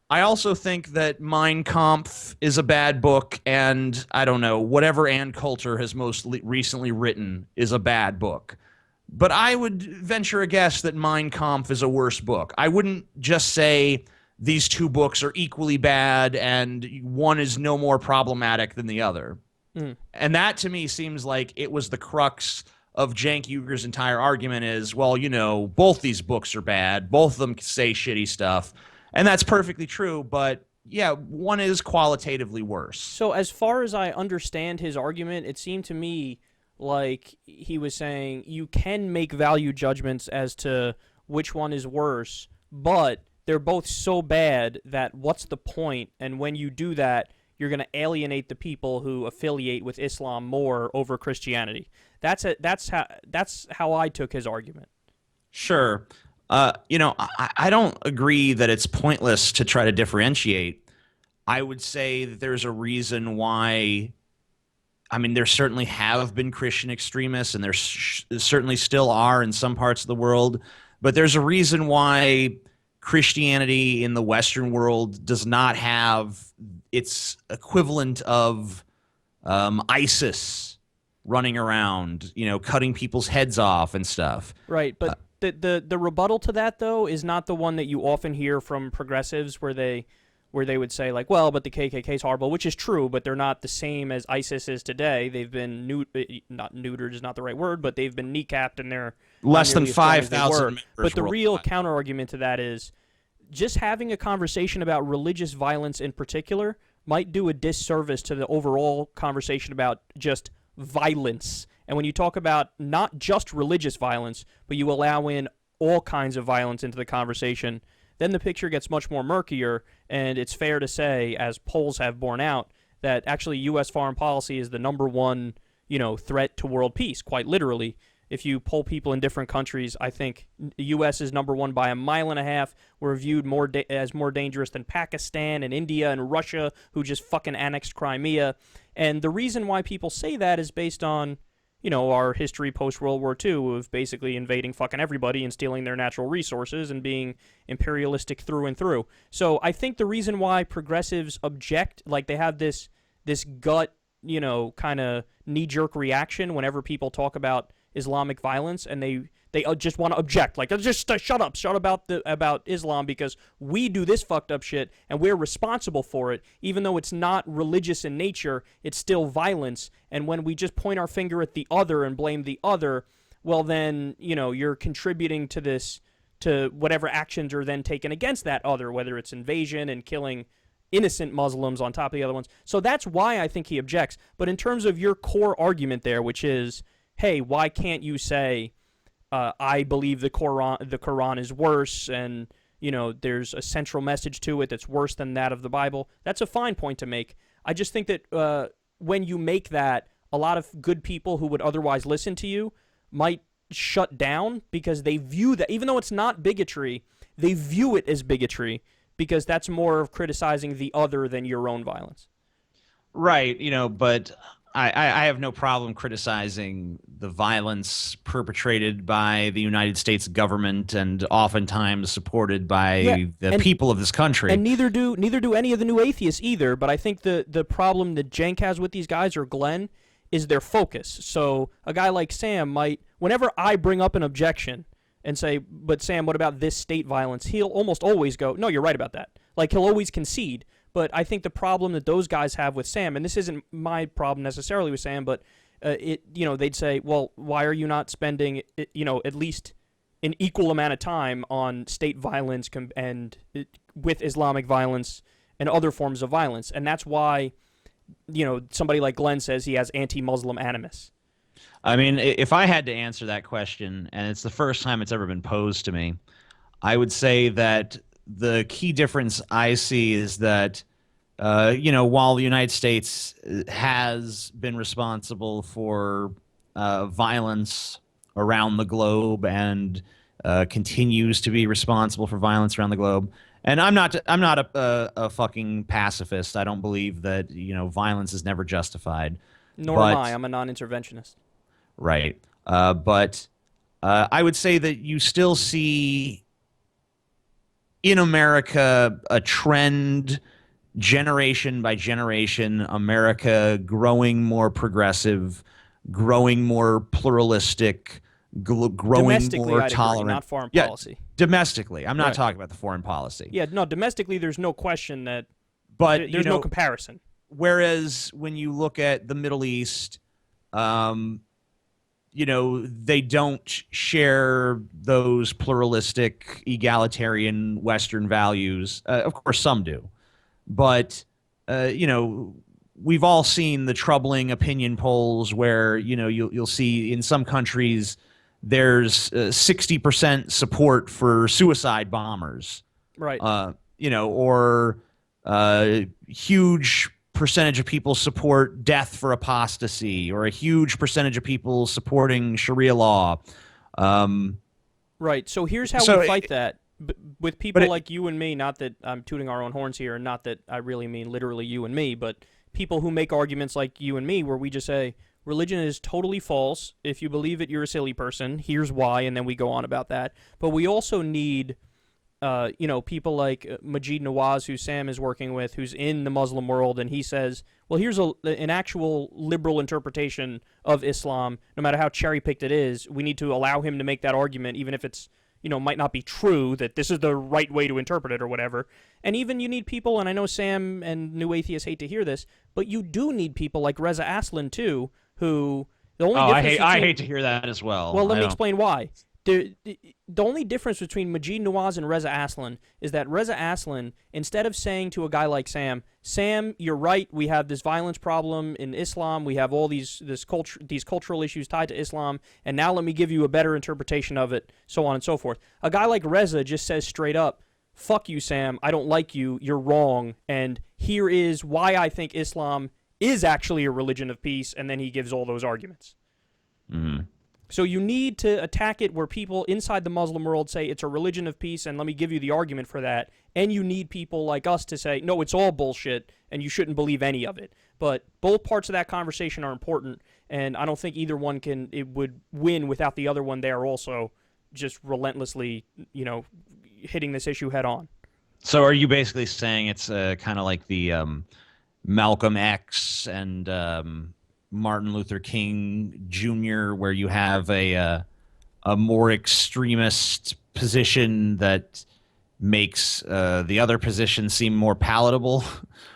I also think that Mein Kampf is a bad book, and I don't know, whatever Ann Coulter has most recently written is a bad book. But I would venture a guess that Mein Kampf is a worse book. I wouldn't just say these two books are equally bad and one is no more problematic than the other. And that, to me, seems like it was the crux of Cenk Uygur's entire argument is, well, you know, both these books are bad. Both of them say shitty stuff. And that's perfectly true, but yeah, one is qualitatively worse. So as far as I understand his argument, it seemed to me like he was saying you can make value judgments as to which one is worse, but they're both so bad that what's the point? And when you do that, you're going to alienate the people who affiliate with Islam more over Christianity. That's how I took his argument. Sure. You know, I don't agree that it's pointless to try to differentiate. I would say that there's a reason why. I mean, there certainly have been Christian extremists, and there certainly still are in some parts of the world. But there's a reason why Christianity in the Western world does not have its equivalent of ISIS running around, you know, cutting people's heads off and stuff. Right, but the rebuttal to that, though, is not the one that you often hear from progressives where they would say, like, well, but the KKK is horrible, which is true, but they're not the same as ISIS is today. They've been not neutered is not the right word, but they've been kneecapped, and they're less than nearly as strong as they 5,000 were. members. But the real worldwide. counter argument to that is just having a conversation about religious violence in particular might do a disservice to the overall conversation about just violence. And when you talk about not just religious violence, but you allow in all kinds of violence into the conversation, then the picture gets much more murkier, and it's fair to say, as polls have borne out, that actually U.S. foreign policy is the number one, you know, threat to world peace, quite literally. If you poll people in different countries, I think the U.S. is number one by a mile and a half. We're viewed as more dangerous than Pakistan and India and Russia, who just fucking annexed Crimea. And the reason why people say that is based on, you know, our history post-World War II of basically invading fucking everybody and stealing their natural resources and being imperialistic through and through. So I think the reason why progressives object, like they have this gut, you know, kind of knee-jerk reaction whenever people talk about Islamic violence, and they just want to object, like, just shut up about Islam because we do this fucked up shit and we're responsible for it, even though it's not religious in nature, it's still violence. And when we just point our finger at the other and blame the other, well then, you know, you're contributing to this, to whatever actions are then taken against that other, whether it's invasion and killing innocent Muslims on top of the other ones. So that's why I think he objects. But in terms of your core argument there, which is, hey, why can't you say, I believe the Quran is worse, and, you know, there's a central message to it that's worse than that of the Bible? That's a fine point to make. I just think that when you make that, a lot of good people who would otherwise listen to you might shut down because they view that, even though it's not bigotry, they view it as bigotry because that's more of criticizing the other than your own violence. Right, you know, but I have no problem criticizing the violence perpetrated by the United States government and oftentimes supported by the people of this country. And neither do any of the new atheists either. But I think the problem that Cenk has with these guys, or Glenn, is their focus. So a guy like Sam might, whenever I bring up an objection and say, but Sam, what about this state violence? He'll almost always go, no, you're right about that. Like, he'll always concede. But I think the problem that those guys have with Sam, and this isn't my problem necessarily with Sam, but they'd say, well, why are you not spending, at least an equal amount of time on state violence and with Islamic violence and other forms of violence? And that's why, somebody like Glenn says he has anti-Muslim animus. I mean, if I had to answer that question, and it's the first time it's ever been posed to me, I would say that the key difference I see is that, while the United States has been responsible for violence around the globe and continues to be responsible for violence around the globe, and I'm not a fucking pacifist. I don't believe that violence is never justified. Nor am I. I'm a non-interventionist. Right, but I would say that you still see in America a trend, generation by generation, America growing more progressive, growing more pluralistic, growing more tolerant. Agree, not foreign policy. Domestically. I'm not talking about the foreign policy. Yeah, no, domestically there's no question that but there's no comparison. Whereas when you look at the Middle East, they don't share those pluralistic, egalitarian Western values. Of course, some do. But, we've all seen the troubling opinion polls where, you'll see in some countries there's 60% support for suicide bombers. Right. Or huge percentage of people support death for apostasy, or a huge percentage of people supporting Sharia law. Right. So here's how we fight that. With people like you and me, not that I'm tooting our own horns here, and not that I really mean literally you and me, but people who make arguments like you and me where we just say, religion is totally false. If you believe it, you're a silly person. Here's why, and then we go on about that. But we also need people like Majid Nawaz, who Sam is working with, who's in the Muslim world, and he says, well, here's an actual liberal interpretation of Islam. No matter how cherry-picked it is, we need to allow him to make that argument, even if it's, might not be true, that this is the right way to interpret it or whatever. And even you need people, and I know Sam and New Atheists hate to hear this, but you do need people like Reza Aslan, too, who... I hate to hear that as well. Well, let me explain why. The only difference between Majid Nawaz and Reza Aslan is that Reza Aslan, instead of saying to a guy like Sam, you're right, we have this violence problem in Islam, we have all these cultural issues tied to Islam, and now let me give you a better interpretation of it, so on and so forth. A guy like Reza just says straight up, fuck you, Sam, I don't like you, you're wrong, and here is why I think Islam is actually a religion of peace, and then he gives all those arguments. Mm-hmm. So you need to attack it where people inside the Muslim world say it's a religion of peace, and let me give you the argument for that. And you need people like us to say, no, it's all bullshit, and you shouldn't believe any of it. But both parts of that conversation are important, and I don't think either one would win without the other one there also just relentlessly, hitting this issue head on. So are you basically saying it's kind of like the Malcolm X and Martin Luther King Jr., where you have a more extremist position that makes the other position seem more palatable?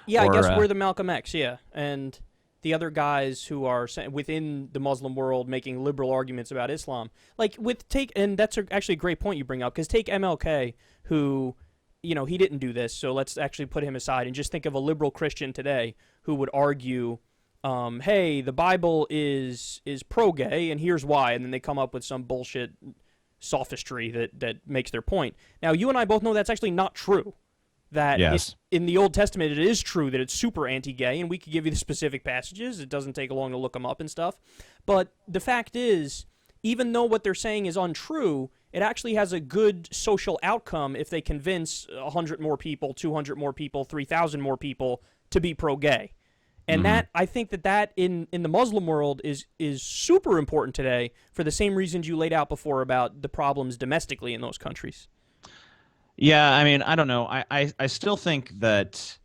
Yeah, I guess we're the Malcolm X, yeah. And the other guys who are within the Muslim world making liberal arguments about Islam. Like, and that's actually a great point you bring up, because take MLK, who, he didn't do this, so let's actually put him aside and just think of a liberal Christian today who would argue, hey, the Bible is pro-gay, and here's why, and then they come up with some bullshit sophistry that makes their point. Now, you and I both know that's actually not true. That yes. In the Old Testament, it is true that it's super anti-gay, and we could give you the specific passages. It doesn't take long to look them up and stuff. But the fact is, even though what they're saying is untrue, it actually has a good social outcome if they convince 100 more people, 200 more people, 3,000 more people to be pro-gay. And that I think that in the Muslim world is super important today for the same reasons you laid out before about the problems domestically in those countries. Yeah, I mean, I don't know. I still think that's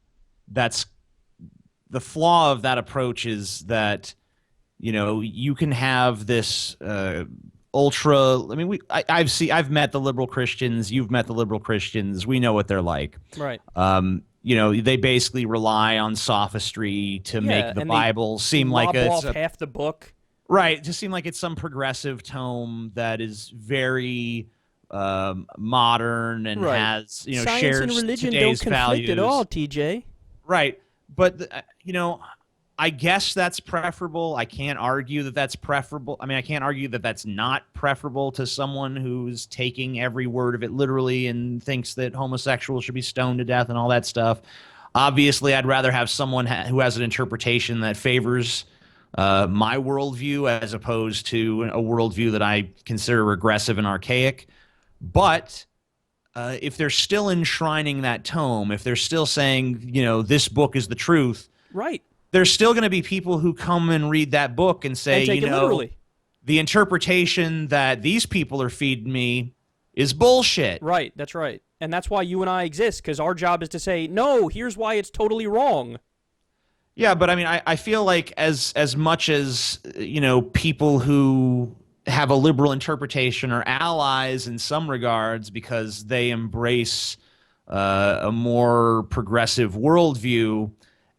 the flaw of that approach is that, you know, you can have this ultra. I mean, I've met the liberal Christians. You've met the liberal Christians. We know what they're like. Right. You know, they basically rely on sophistry to make the and Bible seem like lob it's off half the book. right. To seem like it's some progressive tome that is very modern and Right. has, you know, Science shares and religion today's don't conflict values at all, TJ. Right. But, you know, I guess that's preferable. I can't argue that that's preferable. I mean, I can't argue that that's not preferable to someone who's taking every word of it literally and thinks that homosexuals should be stoned to death and all that stuff. Obviously, I'd rather have someone who has an interpretation that favors my worldview as opposed to a worldview that I consider regressive and archaic. But if they're still enshrining that tome, if they're still saying, you know, this book is the truth, right? There's still going to be people who come and read that book and say, and take you it know, literally. The interpretation that these people are feeding me is bullshit. Right, that's right. And that's why you and I exist, because our job is to say, no, here's why it's totally wrong. Yeah, but I mean, I feel like as much as, you know, people who have a liberal interpretation are allies in some regards because they embrace a more progressive worldview,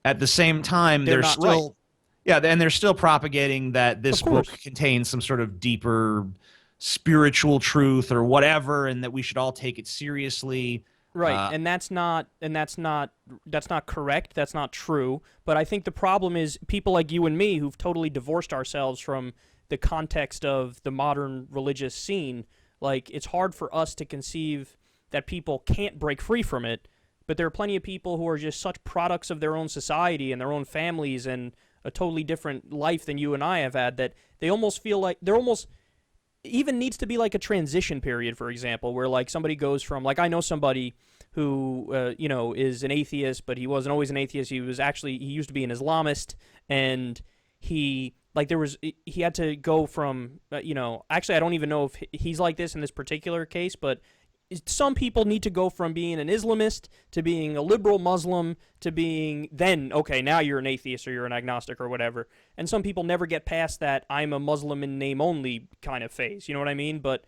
at the same time, they're still right. Yeah, and they're still propagating that this book contains some sort of deeper spiritual truth or whatever, and that we should all take it seriously. Right, and that's not correct. That's not true. But I think the problem is people like you and me who've totally divorced ourselves from the context of the modern religious scene. Like, it's hard for us to conceive that people can't break free from it. But there are plenty of people who are just such products of their own society and their own families and a totally different life than you and I have had that they almost feel like they're almost even needs to be like a transition period, for example, where like somebody goes from, like, I know somebody who, you know, is an atheist, but he wasn't always an atheist. He used to be an Islamist, and he had to go from, you know, actually, I don't even know if he's like this in this particular case, but some people need to go from being an Islamist to being a liberal Muslim to being then, okay, now you're an atheist or you're an agnostic or whatever. And some people never get past that I'm a Muslim in name only kind of phase. You know what I mean? But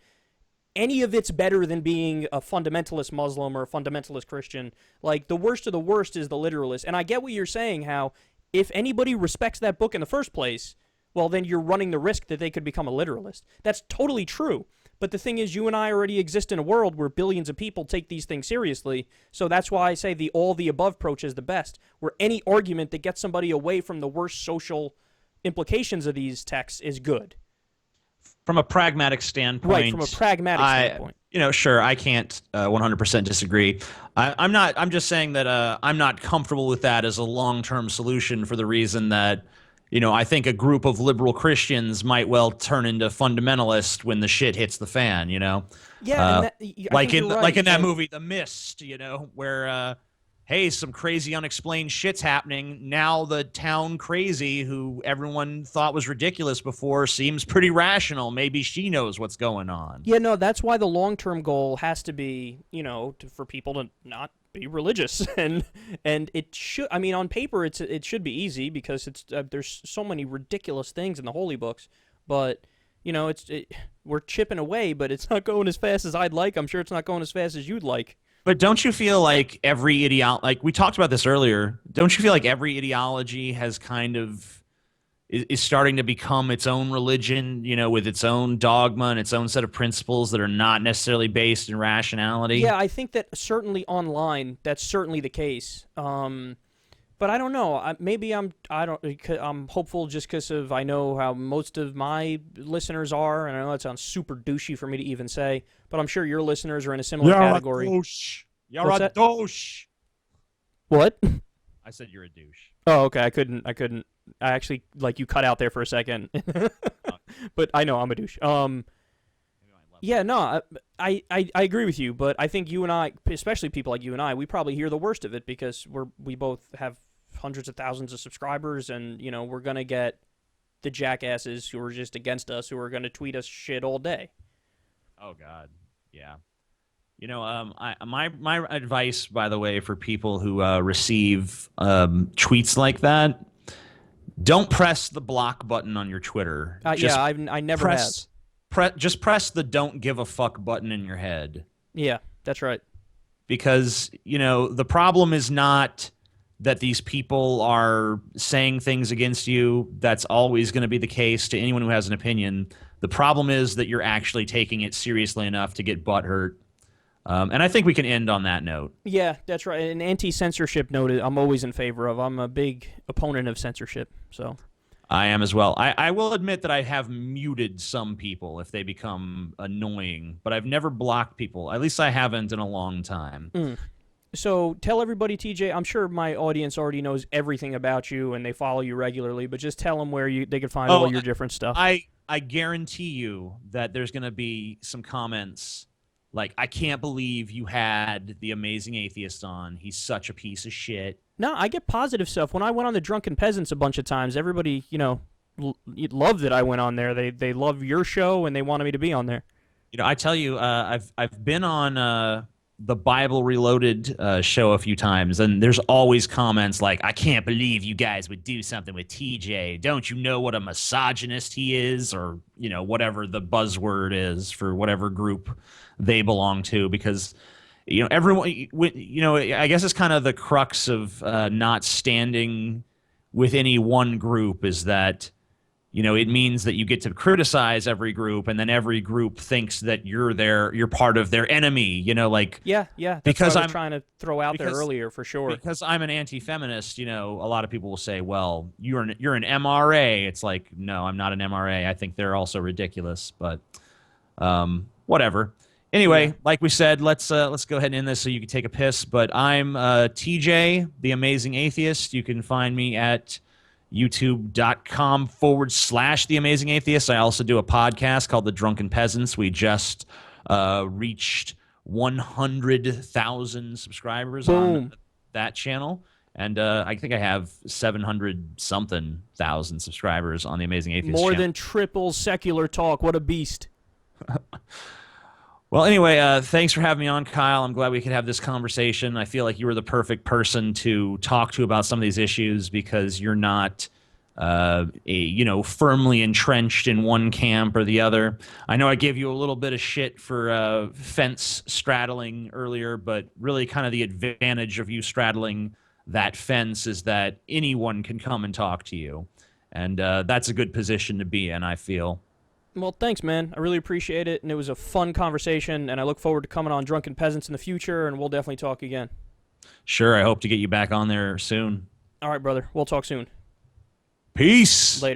any of it's better than being a fundamentalist Muslim or a fundamentalist Christian. Like, the worst of the worst is the literalist. And I get what you're saying, how if anybody respects that book in the first place, well, then you're running the risk that they could become a literalist. That's totally true. But the thing is, you and I already exist in a world where billions of people take these things seriously. So that's why I say the all-the-above approach is the best, where any argument that gets somebody away from the worst social implications of these texts is good. From a pragmatic standpoint. Right, from a pragmatic standpoint. You know, sure, I can't 100% disagree. I'm just saying that I'm not comfortable with that as a long-term solution for the reason that, you know, I think a group of liberal Christians might well turn into fundamentalists when the shit hits the fan, you know? Yeah, like in that movie, The Mist, you know, where, hey, some crazy unexplained shit's happening. Now the town crazy, who everyone thought was ridiculous before, seems pretty rational. Maybe she knows what's going on. Yeah, no, that's why the long-term goal has to be, you know, for people to not be religious, and it should. I mean, on paper, it should be easy because it's there's so many ridiculous things in the holy books, but you know, we're chipping away, but it's not going as fast as I'd like. I'm sure it's not going as fast as you'd like. But don't you feel like every like we talked about this earlier? Don't you feel like every ideology has kind of is starting to become its own religion, you know, with its own dogma and its own set of principles that are not necessarily based in rationality? Yeah, I think that certainly online, that's certainly the case. But I don't know. Maybe I'm hopeful just because of I know how most of my listeners are, and I know that sounds super douchey for me to even say, but I'm sure your listeners are in a similar category. You're a douche. What? I said you're a douche. Oh, okay. I couldn't. I actually, like, you cut out there for a second. But I know I'm a douche. Yeah, no, I agree with you, but I think you and I, especially people like you and I, we probably hear the worst of it because we both have hundreds of thousands of subscribers, and we're gonna get the jackasses who are just against us, who are gonna tweet us shit all day. Oh God, yeah. My advice, by the way, for people who receive tweets like that, don't press the block button on your Twitter. I never have. Just press the don't give a fuck button in your head. Yeah, that's right. Because, the problem is not that these people are saying things against you. That's always going to be the case to anyone who has an opinion. The problem is that you're actually taking it seriously enough to get butthurt. And I think we can end on that note. Yeah, that's right. An anti-censorship note I'm always in favor of. I'm a big opponent of censorship, so... I am as well. I will admit that I have muted some people if they become annoying, but I've never blocked people. At least I haven't in a long time. So tell everybody, TJ, I'm sure my audience already knows everything about you and they follow you regularly, but just tell them where they can find all your different stuff. I guarantee you that there's going to be some comments like, I can't believe you had the amazing atheist on. He's such a piece of shit. No, I get positive stuff. When I went on the Drunken Peasants a bunch of times, everybody, loved that I went on there. They love your show and they wanted me to be on there. I tell you, I've been on the Bible Reloaded show a few times, and there's always comments like, I can't believe you guys would do something with TJ. Don't you know what a misogynist he is? Or, whatever the buzzword is for whatever group they belong to, because everyone, I guess it's kind of the crux of not standing with any one group is that, it means that you get to criticize every group, and then every group thinks that you're part of their enemy, Yeah, that's because what I was trying to throw out there earlier, for sure. Because I'm an anti-feminist, a lot of people will say, well, you're an MRA. It's like, no, I'm not an MRA. I think they're also ridiculous, but whatever. Anyway, like we said, let's go ahead and end this so you can take a piss. But I'm TJ, the Amazing Atheist. You can find me at youtube.com/The Amazing Atheist. I also do a podcast called The Drunken Peasants. We just reached 100,000 subscribers on that channel. And I think I have 700-something thousand subscribers on The Amazing Atheist More channel. than triple SecularTalk. What a beast. Well, anyway, thanks for having me on, Kyle. I'm glad we could have this conversation. I feel like you were the perfect person to talk to about some of these issues because you're not, firmly entrenched in one camp or the other. I know I gave you a little bit of shit for fence straddling earlier, but really kind of the advantage of you straddling that fence is that anyone can come and talk to you. And that's a good position to be in, I feel. Well, thanks, man. I really appreciate it, and it was a fun conversation, and I look forward to coming on Drunken Peasants in the future, and we'll definitely talk again. Sure, I hope to get you back on there soon. All right, brother. We'll talk soon. Peace. Later.